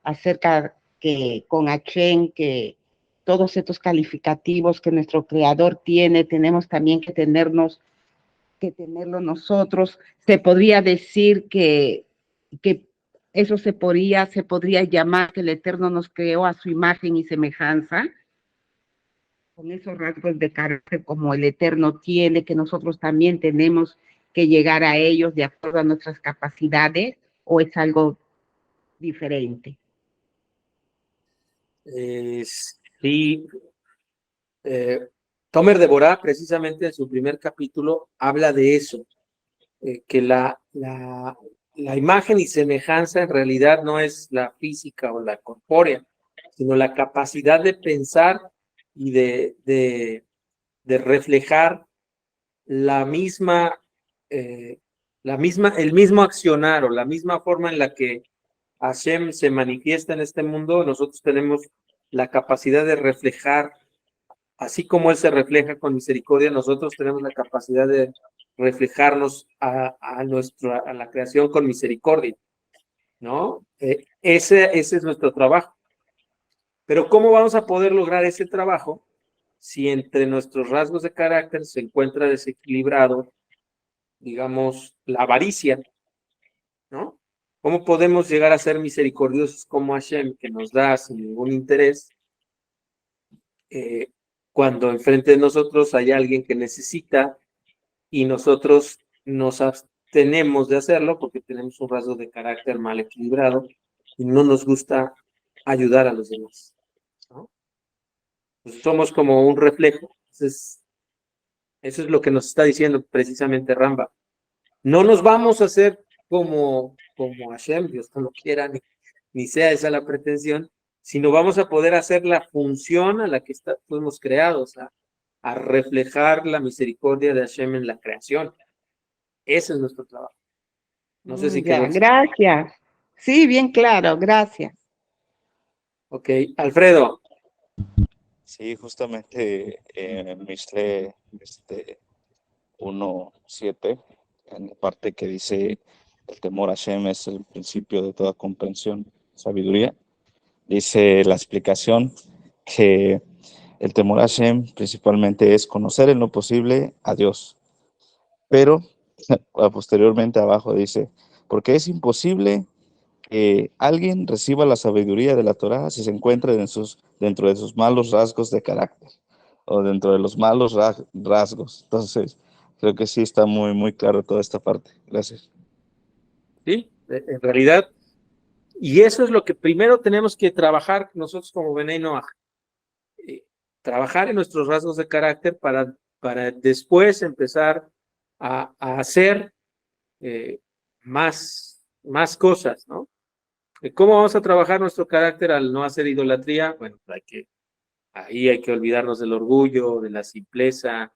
acerca que con Hashem, que todos estos calificativos que nuestro creador tiene, tenemos también que tenerlo nosotros. Se podría decir que eso se podría llamar que el Eterno nos creó a su imagen y semejanza, con esos rasgos de carácter como el Eterno tiene, que nosotros también tenemos que llegar a ellos de acuerdo a nuestras capacidades, o es algo diferente. Sí, Tomer Deborah, precisamente en su primer capítulo, habla de eso, que la imagen y semejanza en realidad no es la física o la corpórea, sino la capacidad de pensar y de reflejar el mismo accionar o la misma forma en la que Hashem se manifiesta en este mundo. Nosotros tenemos la capacidad de reflejar, así como Él se refleja con misericordia, nosotros tenemos la capacidad de reflejarnos a la creación con misericordia, ¿no? Ese es nuestro trabajo. Pero ¿cómo vamos a poder lograr ese trabajo si entre nuestros rasgos de carácter se encuentra desequilibrado, digamos, la avaricia, ¿no? ¿Cómo podemos llegar a ser misericordiosos como Hashem, que nos da sin ningún interés, cuando enfrente de nosotros hay alguien que necesita y nosotros nos abstenemos de hacerlo porque tenemos un rasgo de carácter mal equilibrado y no nos gusta ayudar a los demás, ¿no? Pues somos como un reflejo. Entonces, eso es lo que nos está diciendo precisamente Ramba. No nos vamos a hacer como Hashem, Dios no lo quiera, ni sea esa la pretensión, sino vamos a poder hacer la función a la que fuimos creados, a reflejar la misericordia de Hashem en la creación. Ese es nuestro trabajo. No sé si Ya, gracias. Sí, bien claro, gracias. Ok, Alfredo. Sí, justamente en Mishle 1:7, en la parte que dice el temor a Hashem es el principio de toda comprensión, sabiduría, dice la explicación que el temor a Hashem principalmente es conocer en lo posible a Dios, pero posteriormente abajo dice, porque es imposible que alguien reciba la sabiduría de la Torá si se encuentra dentro de sus malos rasgos de carácter o dentro de los malos rasgos. Entonces, creo que sí está muy, muy claro toda esta parte. Gracias. Sí, en realidad, y eso es lo que primero tenemos que trabajar nosotros como Bnei Noach. Trabajar en nuestros rasgos de carácter para después empezar a hacer más cosas, ¿no? ¿Cómo vamos a trabajar nuestro carácter al no hacer idolatría? Bueno, ahí hay que olvidarnos del orgullo, de la simpleza,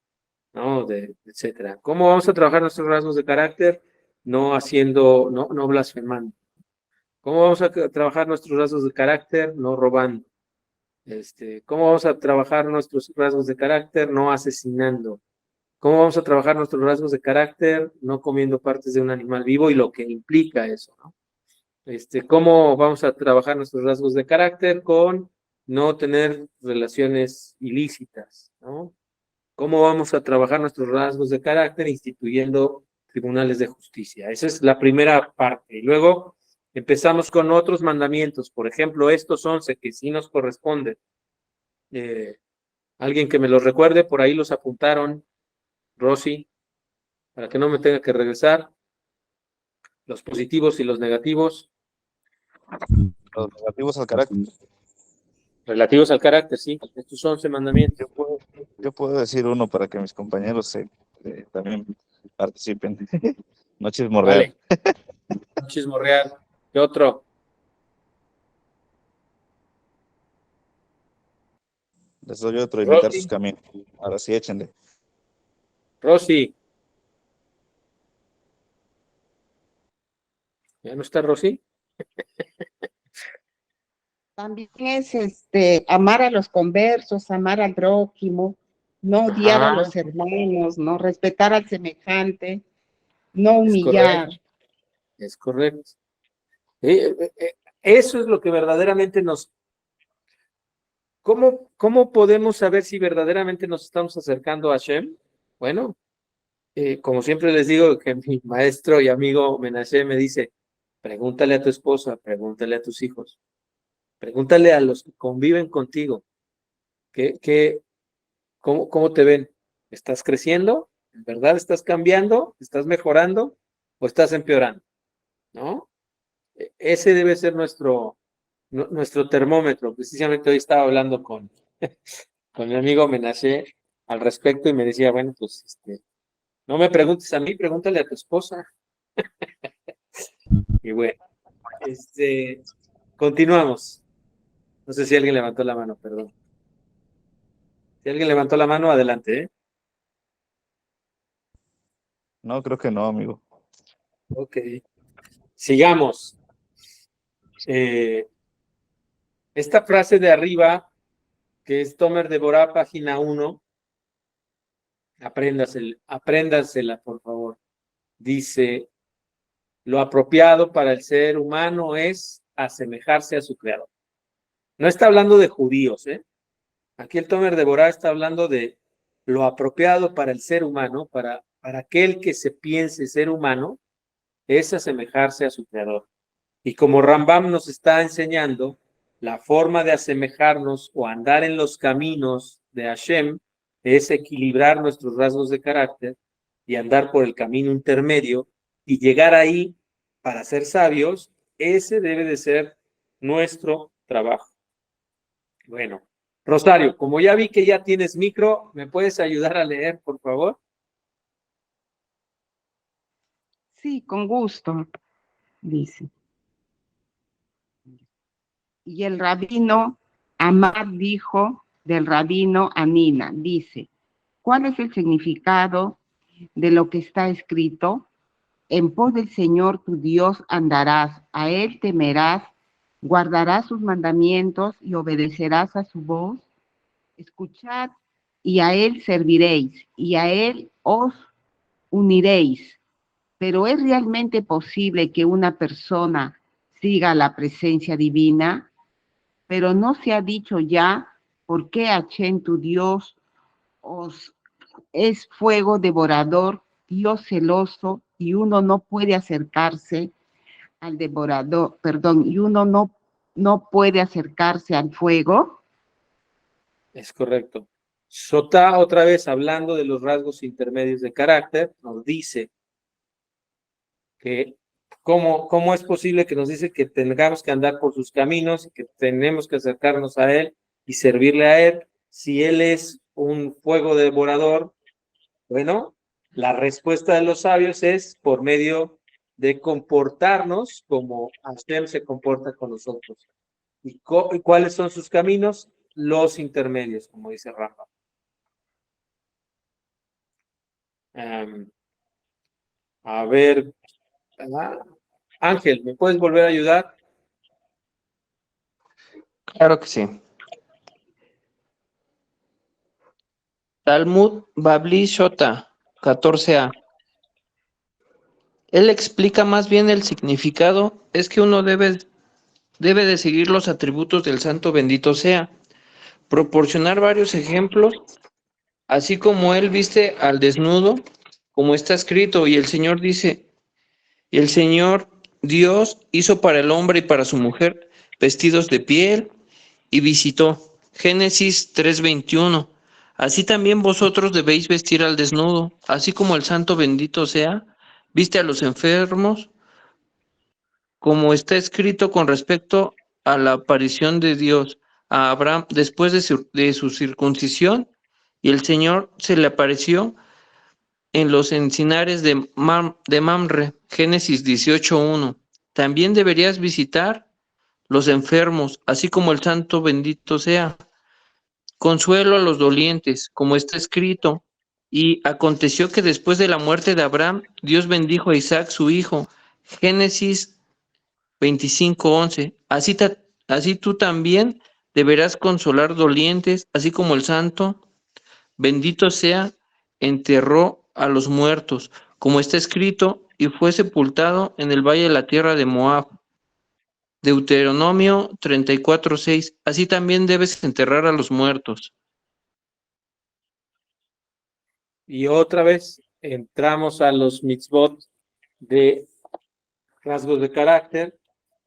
¿no? Etcétera. ¿Cómo vamos a trabajar nuestros rasgos de carácter? No blasfemando. ¿Cómo vamos a trabajar nuestros rasgos de carácter? No robando. ¿Cómo vamos a trabajar nuestros rasgos de carácter? No asesinando. ¿Cómo vamos a trabajar nuestros rasgos de carácter? No comiendo partes de un animal vivo y lo que implica eso, ¿no? ¿Cómo vamos a trabajar nuestros rasgos de carácter? Con no tener relaciones ilícitas, ¿no? ¿Cómo vamos a trabajar nuestros rasgos de carácter? Instituyendo tribunales de justicia. Esa es la primera parte. Y luego empezamos con otros mandamientos. Por ejemplo, estos 11 que sí nos corresponden. Alguien que me los recuerde, por ahí los apuntaron, Rosy, para que no me tenga que regresar. Los positivos y los negativos. Los relativos al carácter. Relativos al carácter, sí. Estos 11 mandamientos. Yo puedo decir uno para que mis compañeros también participen. No chismorrear. Vale. No chismorrear. ¿Qué otro? Les doy otro, imitar Rosy. sus caminos. Ahora sí, échenle. Rosy. ¿Ya no está Rosy? También es amar a los conversos, amar al prójimo, no odiar a los hermanos, no respetar al semejante, no humillar. Es correcto. Eso es lo que verdaderamente ¿Cómo podemos saber si verdaderamente nos estamos acercando a Hashem? Bueno, como siempre les digo, que mi maestro y amigo Menashe me dice, pregúntale a tu esposa, pregúntale a tus hijos, pregúntale a los que conviven contigo, ¿cómo te ven? ¿Estás creciendo? ¿En verdad estás cambiando? ¿Estás mejorando? ¿O estás empeorando? ¿No? Ese debe ser nuestro termómetro. Precisamente hoy estaba hablando con mi amigo Menashe al respecto y me decía, bueno, pues no me preguntes a mí, pregúntale a tu esposa. Y bueno, continuamos. No sé si alguien levantó la mano, perdón. Si alguien levantó la mano, adelante, ¿eh? No, creo que no, amigo. Ok. Sigamos. Esta frase de arriba, que es Tomer de Borá, página 1, apréndasela, por favor. Dice, lo apropiado para el ser humano es asemejarse a su creador. No está hablando de judíos, ¿eh? Aquí el Tomer de Borá está hablando de lo apropiado para el ser humano, para aquel que se piense ser humano, es asemejarse a su creador. Y como Rambam nos está enseñando, la forma de asemejarnos o andar en los caminos de Hashem es equilibrar nuestros rasgos de carácter y andar por el camino intermedio y llegar ahí para ser sabios. Ese debe de ser nuestro trabajo. Bueno, Rosario, como ya vi que ya tienes micro, ¿me puedes ayudar a leer, por favor? Sí, con gusto, dice. Y el rabino Amar dijo del rabino Anina, dice, ¿cuál es el significado de lo que está escrito? En pos del Señor tu Dios andarás, a Él temerás, guardarás sus mandamientos y obedecerás a su voz. Escuchad y a Él serviréis y a Él os uniréis. Pero ¿es realmente posible que una persona siga la presencia divina? Pero no se ha dicho ya por qué Hashem tu Dios os es fuego devorador, Dios celoso, y uno no puede acercarse al devorador, perdón, y uno no puede acercarse al fuego. Es correcto. Sotá, otra vez hablando de los rasgos intermedios de carácter, nos dice que cómo es posible que nos dice que tengamos que andar por sus caminos, que tenemos que acercarnos a Él y servirle a Él, si Él es un fuego devorador. Bueno, la respuesta de los sabios es por medio de comportarnos como Hashem se comporta con nosotros. ¿Y cuáles son sus caminos? Los intermedios, como dice Rafa. A ver, Ángel, ¿me puedes volver a ayudar? Claro que sí. Talmud Babli Shota, 14a. Él explica más bien el significado, es que uno debe de seguir los atributos del santo bendito sea, proporcionar varios ejemplos, así como él viste al desnudo, como está escrito, y el Señor dice, y el Señor Dios hizo para el hombre y para su mujer vestidos de piel y visitó. Génesis 3:21. Así también vosotros debéis vestir al desnudo, así como el santo bendito sea, viste a los enfermos, como está escrito con respecto a la aparición de Dios a Abraham después de su circuncisión, y el Señor se le apareció en los encinares de Mamre, Génesis 18:1. También deberías visitar los enfermos, así como el santo bendito sea. Consuelo a los dolientes, como está escrito. Y aconteció que después de la muerte de Abraham, Dios bendijo a Isaac su hijo. Génesis 25:11. Así tú también deberás consolar dolientes, así como el santo bendito sea, enterró a los muertos, como está escrito, y fue sepultado en el valle de la tierra de Moab. Deuteronomio 34:6. Así también debes enterrar a los muertos. Y otra vez entramos a los mitzvot de rasgos de carácter,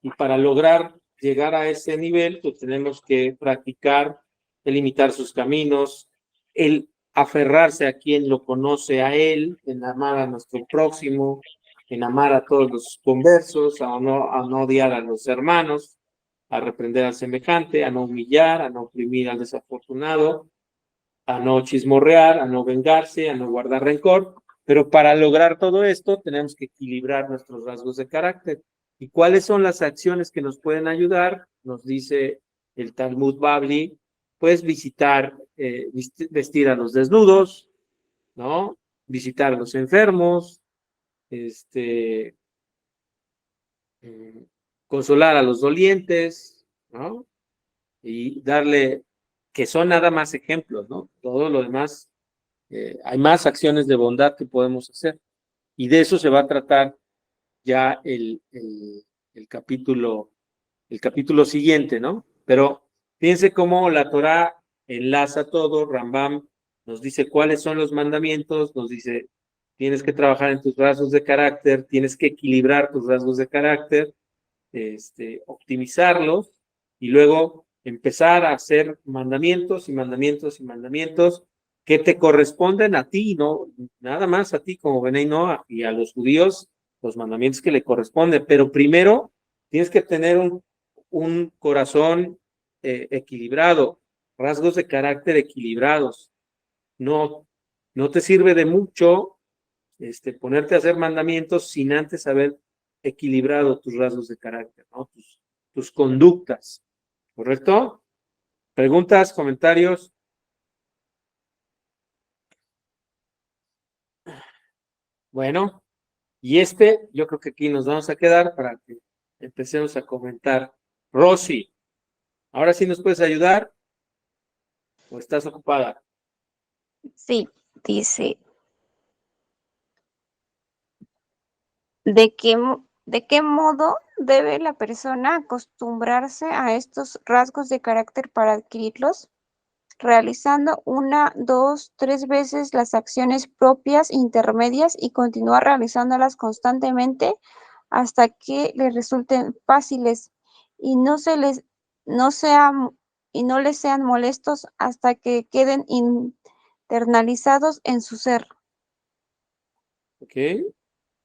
y para lograr llegar a ese nivel, pues tenemos que practicar el imitar sus caminos, el aferrarse a quien lo conoce a él, en amar a nuestro próximo, en amar a todos los conversos, a no odiar a los hermanos, a reprender al semejante, a no humillar, a no oprimir al desafortunado, a no chismorrear, a no vengarse, a no guardar rencor. Pero para lograr todo esto tenemos que equilibrar nuestros rasgos de carácter. ¿Y cuáles son las acciones que nos pueden ayudar? Nos dice el Talmud Bavli, pues visitar, vestir a los desnudos, ¿no? Visitar a los enfermos, consolar a los dolientes, ¿no? Y darle, que son nada más ejemplos, ¿no? Todo lo demás, hay más acciones de bondad que podemos hacer. Y de eso se va a tratar ya el capítulo siguiente, ¿no? Pero fíjense cómo la Torá enlaza todo. Rambam nos dice cuáles son los mandamientos, nos dice, tienes que trabajar en tus rasgos de carácter, tienes que equilibrar tus rasgos de carácter, optimizarlos y luego empezar a hacer mandamientos y mandamientos y mandamientos que te corresponden a ti, no nada más a ti como Benay Noah, y a los judíos los mandamientos que le corresponden, pero primero tienes que tener un corazón equilibrado, rasgos de carácter equilibrados. No te sirve de mucho ponerte a hacer mandamientos sin antes haber equilibrado tus rasgos de carácter, ¿no? Tus conductas, ¿correcto? ¿Preguntas, comentarios? Bueno, y yo creo que aquí nos vamos a quedar para que empecemos a comentar. Rosy, ¿ahora sí nos puedes ayudar o estás ocupada? Sí, dice, ¿de qué modo debe la persona acostumbrarse a estos rasgos de carácter para adquirirlos? Realizando 1, 2, 3 veces las acciones propias intermedias y continuar realizándolas constantemente hasta que les resulten fáciles y no les sean molestos hasta que queden internalizados en su ser. Ok.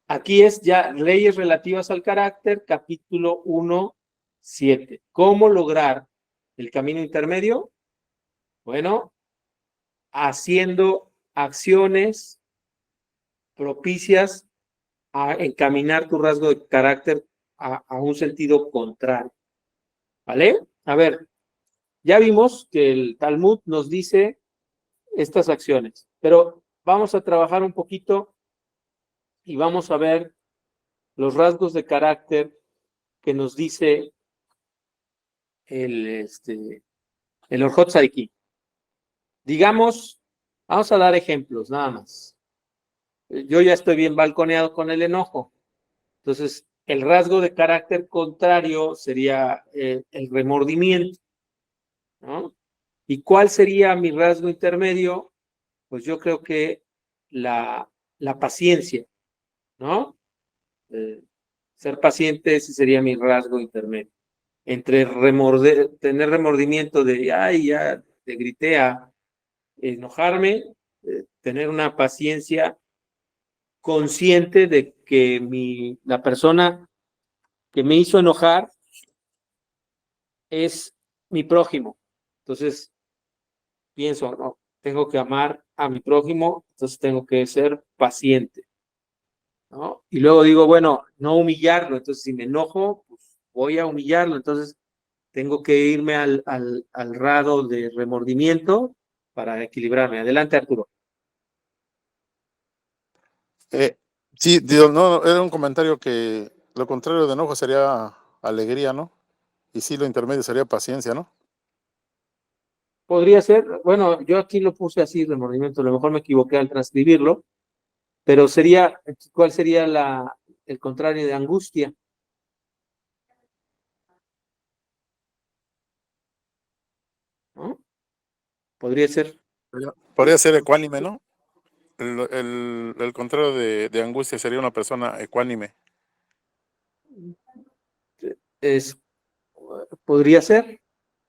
Aquí es ya leyes relativas al carácter, capítulo 1:7. ¿Cómo lograr el camino intermedio? Bueno, haciendo acciones propicias a encaminar tu rasgo de carácter a un sentido contrario. ¿Vale? A ver, ya vimos que el Talmud nos dice estas acciones, pero vamos a trabajar un poquito y vamos a ver los rasgos de carácter que nos dice el Orjot Tzadiki. Digamos, vamos a dar ejemplos nada más. Yo ya estoy bien balconeado con el enojo. Entonces, el rasgo de carácter contrario sería el remordimiento, ¿no? ¿Y cuál sería mi rasgo intermedio? Pues yo creo que la paciencia, ¿no? Ser paciente, ese sería mi rasgo intermedio. Entre tener remordimiento de, ay, ya te grité, a enojarme, tener una paciencia consciente de que la persona que me hizo enojar es mi prójimo. Entonces, pienso, no, tengo que amar a mi prójimo, entonces tengo que ser paciente, ¿no? Y luego digo, bueno, no humillarlo, entonces si me enojo, pues voy a humillarlo, entonces tengo que irme al grado de remordimiento para equilibrarme. Adelante, Arturo. Sí, digo, no, era un comentario que lo contrario de enojo sería alegría, ¿no? Y sí, lo intermedio sería paciencia, ¿no? Podría ser, bueno, yo aquí lo puse así, remordimiento, a lo mejor me equivoqué al transcribirlo, pero ¿cuál sería el contrario de angustia? ¿No? Podría ser. Podría ser ecuánime, ¿no? El contrario de angustia sería una persona ecuánime. Podría ser.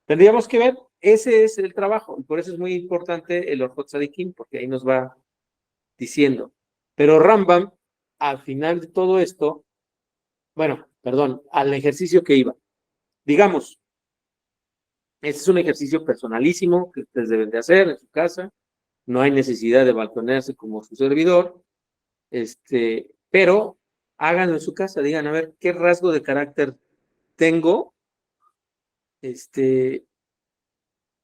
Tendríamos que ver, ese es el trabajo, y por eso es muy importante el Orjot Tzadikim, porque ahí nos va diciendo. Pero Rambam, al final de todo esto, bueno, perdón, al ejercicio que iba. Digamos, este es un ejercicio personalísimo que ustedes deben de hacer en su casa. No hay necesidad de balconearse como su servidor, pero háganlo en su casa, digan, a ver, ¿qué rasgo de carácter tengo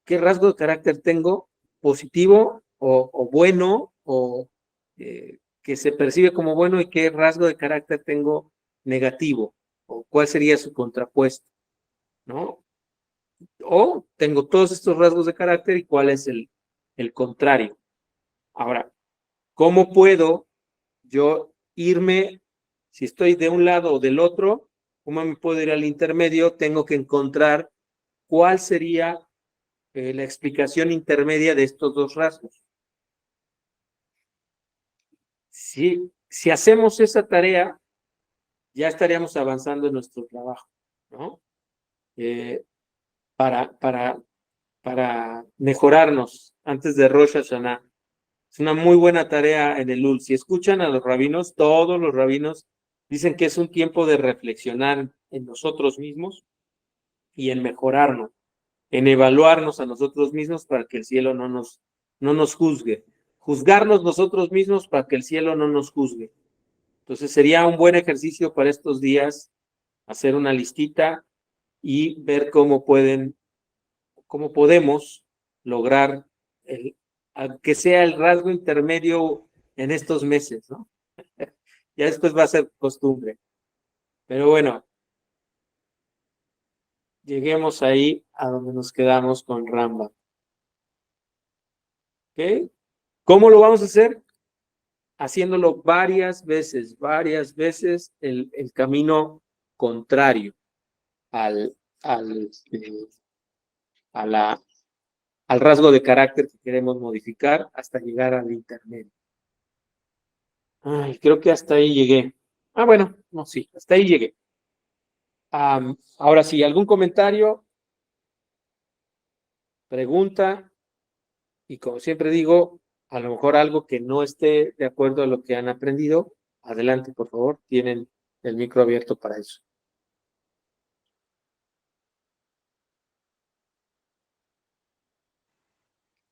qué rasgo de carácter tengo, positivo o bueno, o que se percibe como bueno, y qué rasgo de carácter tengo negativo, o cuál sería su contrapuesto, ¿no? O tengo todos estos rasgos de carácter y cuál es el contrario. Ahora, ¿cómo puedo yo irme, si estoy de un lado o del otro, cómo me puedo ir al intermedio? Tengo que encontrar cuál sería la explicación intermedia de estos dos rasgos. Si hacemos esa tarea, ya estaríamos avanzando en nuestro trabajo, ¿no? Para mejorarnos antes de Rosh Hashanah. Es una muy buena tarea en el Elul. Si escuchan a los rabinos, todos los rabinos dicen que es un tiempo de reflexionar en nosotros mismos y en mejorarnos, en evaluarnos a nosotros mismos para que el cielo no nos juzgue. Juzgarnos nosotros mismos para que el cielo no nos juzgue. Entonces sería un buen ejercicio para estos días hacer una listita y ver cómo podemos lograr que sea el rasgo intermedio en estos meses, ¿no? Ya después va a ser costumbre. Pero bueno, lleguemos ahí a donde nos quedamos con Rambam. ¿Ok? ¿Cómo lo vamos a hacer? Haciéndolo varias veces el camino contrario al rasgo de carácter que queremos modificar hasta llegar al intermedio. Ay, creo que hasta ahí llegué. Bueno, no, sí, hasta ahí llegué. Ahora sí, ¿algún comentario? Pregunta, y como siempre digo, a lo mejor algo que no esté de acuerdo a lo que han aprendido, adelante, por favor, tienen el micro abierto para eso.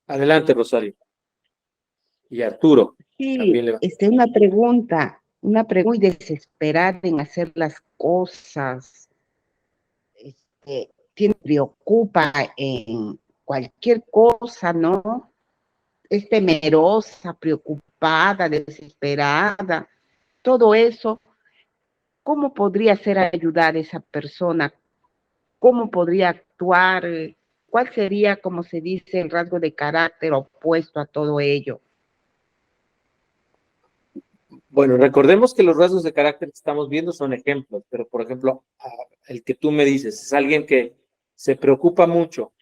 Adelante, Rosario. Y Arturo. Sí, También le va. una pregunta muy desesperada en hacer las cosas. Preocupa en cualquier cosa, ¿no? Es temerosa, preocupada, desesperada, todo eso. ¿Cómo podría ser ayudar a esa persona? ¿Cómo podría actuar? ¿Cuál sería, como se dice, el rasgo de carácter opuesto a todo ello? Bueno, recordemos que los rasgos de carácter que estamos viendo son ejemplos, pero por ejemplo, el que tú me dices es alguien que se preocupa mucho.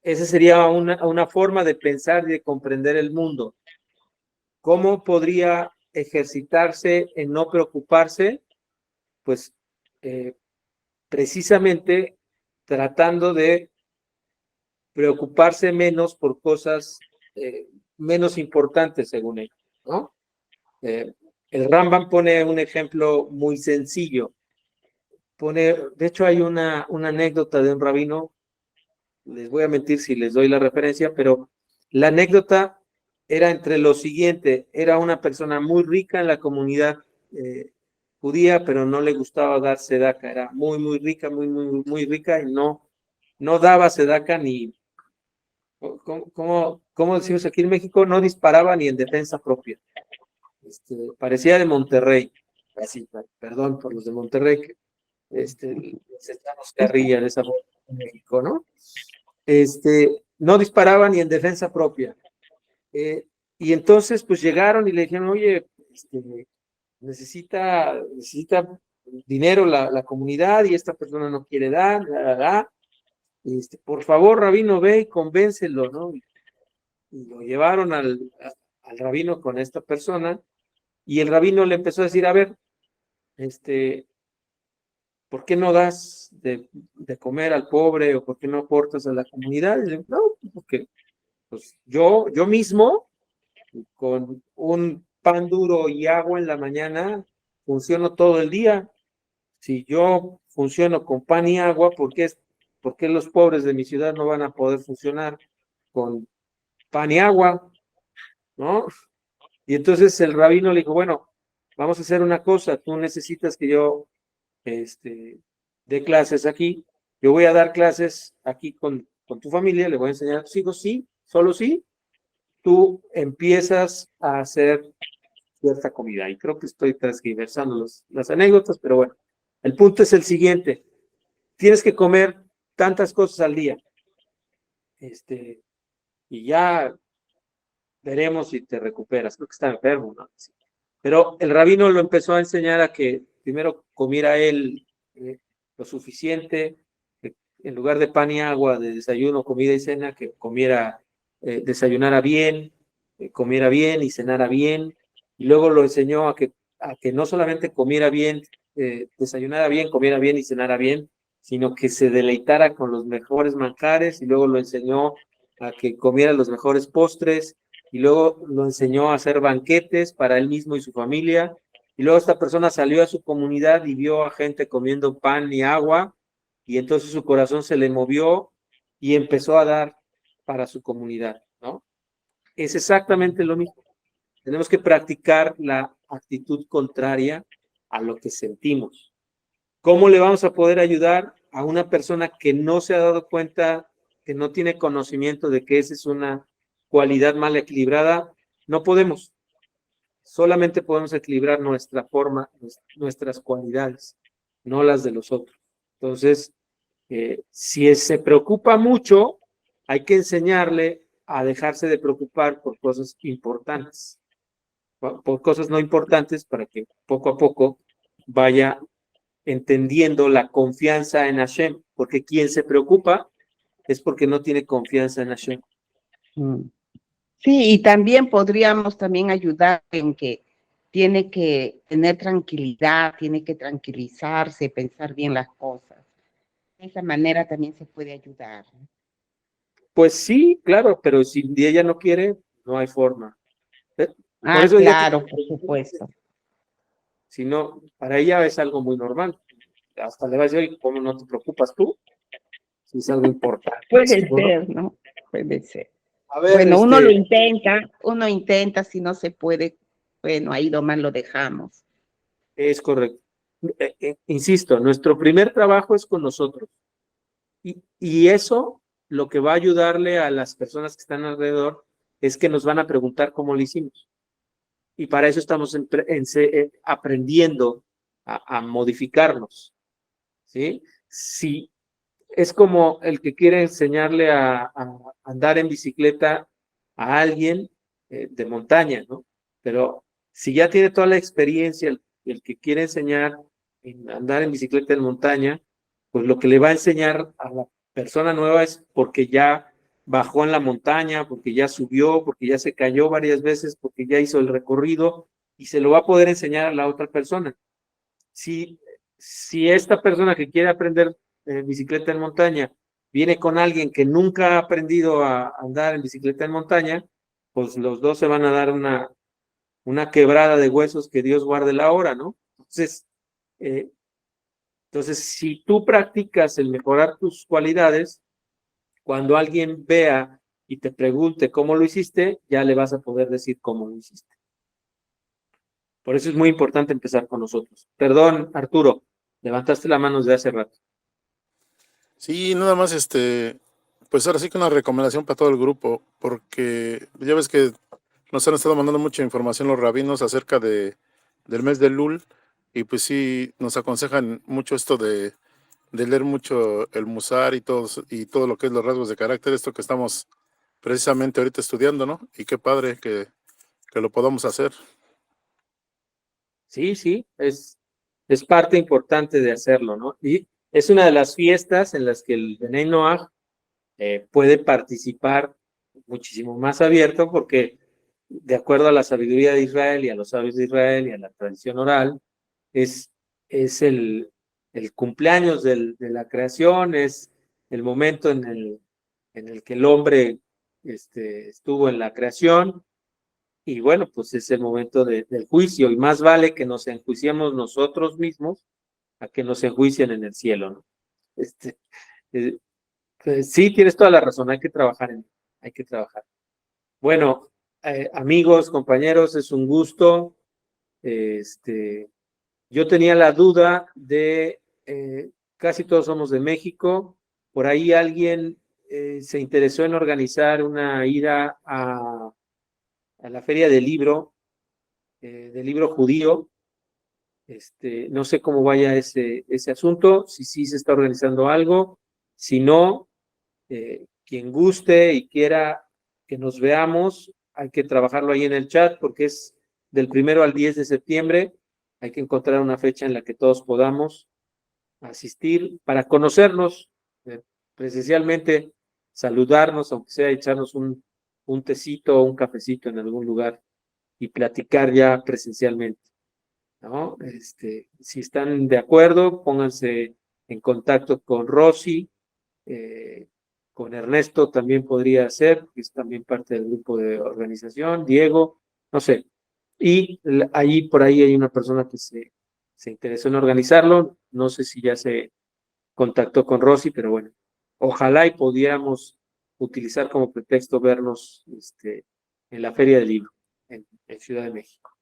Esa sería una forma de pensar y de comprender el mundo. ¿Cómo podría ejercitarse en no preocuparse? Pues precisamente tratando de preocuparse menos por cosas menos importantes, según ellos, ¿no? El Rambam pone un ejemplo muy sencillo. De hecho, hay una anécdota de un rabino, les voy a mentir si les doy la referencia, pero la anécdota era entre lo siguiente: era una persona muy rica en la comunidad judía, pero no le gustaba dar sedaca, era muy, muy rica, muy, muy, muy rica, y no daba sedaca ni, ¿cómo decimos aquí en México? No disparaba ni en defensa propia. Parecía de Monterrey, así, perdón por los de Monterrey, que les echamos carrilla de esa forma en México, ¿no? No disparaba ni en defensa propia. Y entonces, pues llegaron y le dijeron, oye, necesita dinero la comunidad y esta persona no quiere dar, por favor, rabino, ve y convéncelo, ¿no? Y lo llevaron al rabino con esta persona, y el rabino le empezó a decir, a ver, ¿por qué no das de comer al pobre, o por qué no aportas a la comunidad? Y le, no, porque pues yo mismo, con un pan duro y agua en la mañana, funciono todo el día. Si yo funciono con pan y agua, ¿por qué los pobres de mi ciudad no van a poder funcionar con pan y agua? ¿No? Y entonces el rabino le dijo, bueno, vamos a hacer una cosa, tú necesitas que yo dé clases aquí, yo voy a dar clases aquí con con tu familia, le voy a enseñar a tus hijos, sí, solo sí, tú empiezas a hacer cierta comida. Y creo que estoy transgiversando las anécdotas, pero bueno, el punto es el siguiente. Tienes que comer tantas cosas al día. Y ya veremos si te recuperas. Creo que está enfermo, ¿no? Sí. Pero el rabino lo empezó a enseñar a que primero comiera él lo suficiente, que en lugar de pan y agua, de desayuno, comida y cena, que comiera, desayunara bien, comiera bien y cenara bien. Y luego lo enseñó a que no solamente comiera bien, desayunara bien, comiera bien y cenara bien, sino que se deleitara con los mejores manjares, y luego lo enseñó a que comiera los mejores postres, y luego lo enseñó a hacer banquetes para él mismo y su familia, y luego esta persona salió a su comunidad y vio a gente comiendo pan y agua, y entonces su corazón se le movió y empezó a dar para su comunidad, ¿no? Es exactamente lo mismo. Tenemos que practicar la actitud contraria a lo que sentimos. ¿Cómo le vamos a poder ayudar a una persona que no se ha dado cuenta, que no tiene conocimiento de que esa es una cualidad mal equilibrada? No podemos. Solamente podemos equilibrar nuestra forma, nuestras cualidades, no las de los otros. Entonces, si se preocupa mucho, hay que enseñarle a dejarse de preocupar por cosas importantes, por cosas no importantes, para que poco a poco vaya entendiendo la confianza en Hashem, porque quien se preocupa es porque no tiene confianza en Hashem. Sí, y también podríamos también ayudar en que tiene que tener tranquilidad, tiene que tranquilizarse, pensar bien las cosas. De esa manera también se puede ayudar. Pues sí, claro, pero si ella no quiere, no hay forma. Por eso Claro, por supuesto. Si no, para ella es algo muy normal. Hasta le va a decir, oye, ¿cómo no te preocupas tú? Si es algo importante. Puede ¿Sí, ser, ¿no? Puede ser. A ver, bueno, uno intenta, si no se puede, bueno, ahí nomás lo dejamos. Es correcto. Insisto, nuestro primer trabajo es con nosotros. Y eso lo que va a ayudarle a las personas que están alrededor es que nos van a preguntar cómo lo hicimos. Y para eso estamos aprendiendo a modificarnos. ¿Sí? Si es como el que quiere enseñarle a andar en bicicleta a alguien de montaña, ¿no? Pero si ya tiene toda la experiencia, el que quiere enseñar en andar en bicicleta en montaña, pues lo que le va a enseñar a la persona nueva es porque ya bajó en la montaña, porque ya subió, porque ya se cayó varias veces, porque ya hizo el recorrido, y se lo va a poder enseñar a la otra persona. Si esta persona que quiere aprender bicicleta en montaña viene con alguien que nunca ha aprendido a andar en bicicleta en montaña, pues los dos se van a dar una quebrada de huesos, que Dios guarde la hora, ¿no? Entonces, si tú practicas el mejorar tus cualidades, cuando alguien vea y te pregunte cómo lo hiciste, ya le vas a poder decir cómo lo hiciste. Por eso es muy importante empezar con nosotros. Perdón, Arturo, levantaste la mano desde hace rato. Sí, nada más pues ahora sí que una recomendación para todo el grupo, porque ya ves que nos han estado mandando mucha información los rabinos acerca del mes de Lul, y pues sí, nos aconsejan mucho esto de leer mucho el Musar y todo lo que es los rasgos de carácter, esto que estamos precisamente ahorita estudiando, ¿no? Y qué padre que lo podamos hacer. Sí, es parte importante de hacerlo, ¿no? Y es una de las fiestas en las que el Bnei Noach puede participar muchísimo más abierto, porque de acuerdo a la sabiduría de Israel y a los sabios de Israel y a la tradición oral, es el cumpleaños de la creación, es el momento en el que el hombre estuvo en la creación. Y bueno, pues es el momento del juicio, y más vale que nos enjuiciemos nosotros mismos a que nos enjuicien en el cielo, ¿no? Pues sí, tienes toda la razón, hay que trabajar hay que trabajar. Bueno, amigos, compañeros, es un gusto. Yo tenía la duda de, casi todos somos de México, por ahí alguien se interesó en organizar una ida a la feria del libro judío. No sé cómo vaya ese asunto, si sí se está organizando algo, si no, quien guste y quiera que nos veamos, hay que trabajarlo ahí en el chat porque es del 1 al 10 de septiembre, hay que encontrar una fecha en la que todos podamos asistir para conocernos presencialmente, saludarnos, aunque sea echarnos un tecito o un cafecito en algún lugar y platicar ya presencialmente, ¿no? Si están de acuerdo, pónganse en contacto con Rosy, con Ernesto también podría ser, que es también parte del grupo de organización, Diego, no sé. Y ahí por ahí hay una persona que se interesó en organizarlo, no sé si ya se contactó con Rosy, pero bueno, ojalá y pudiéramos utilizar como pretexto vernos en la Feria del Libro en Ciudad de México.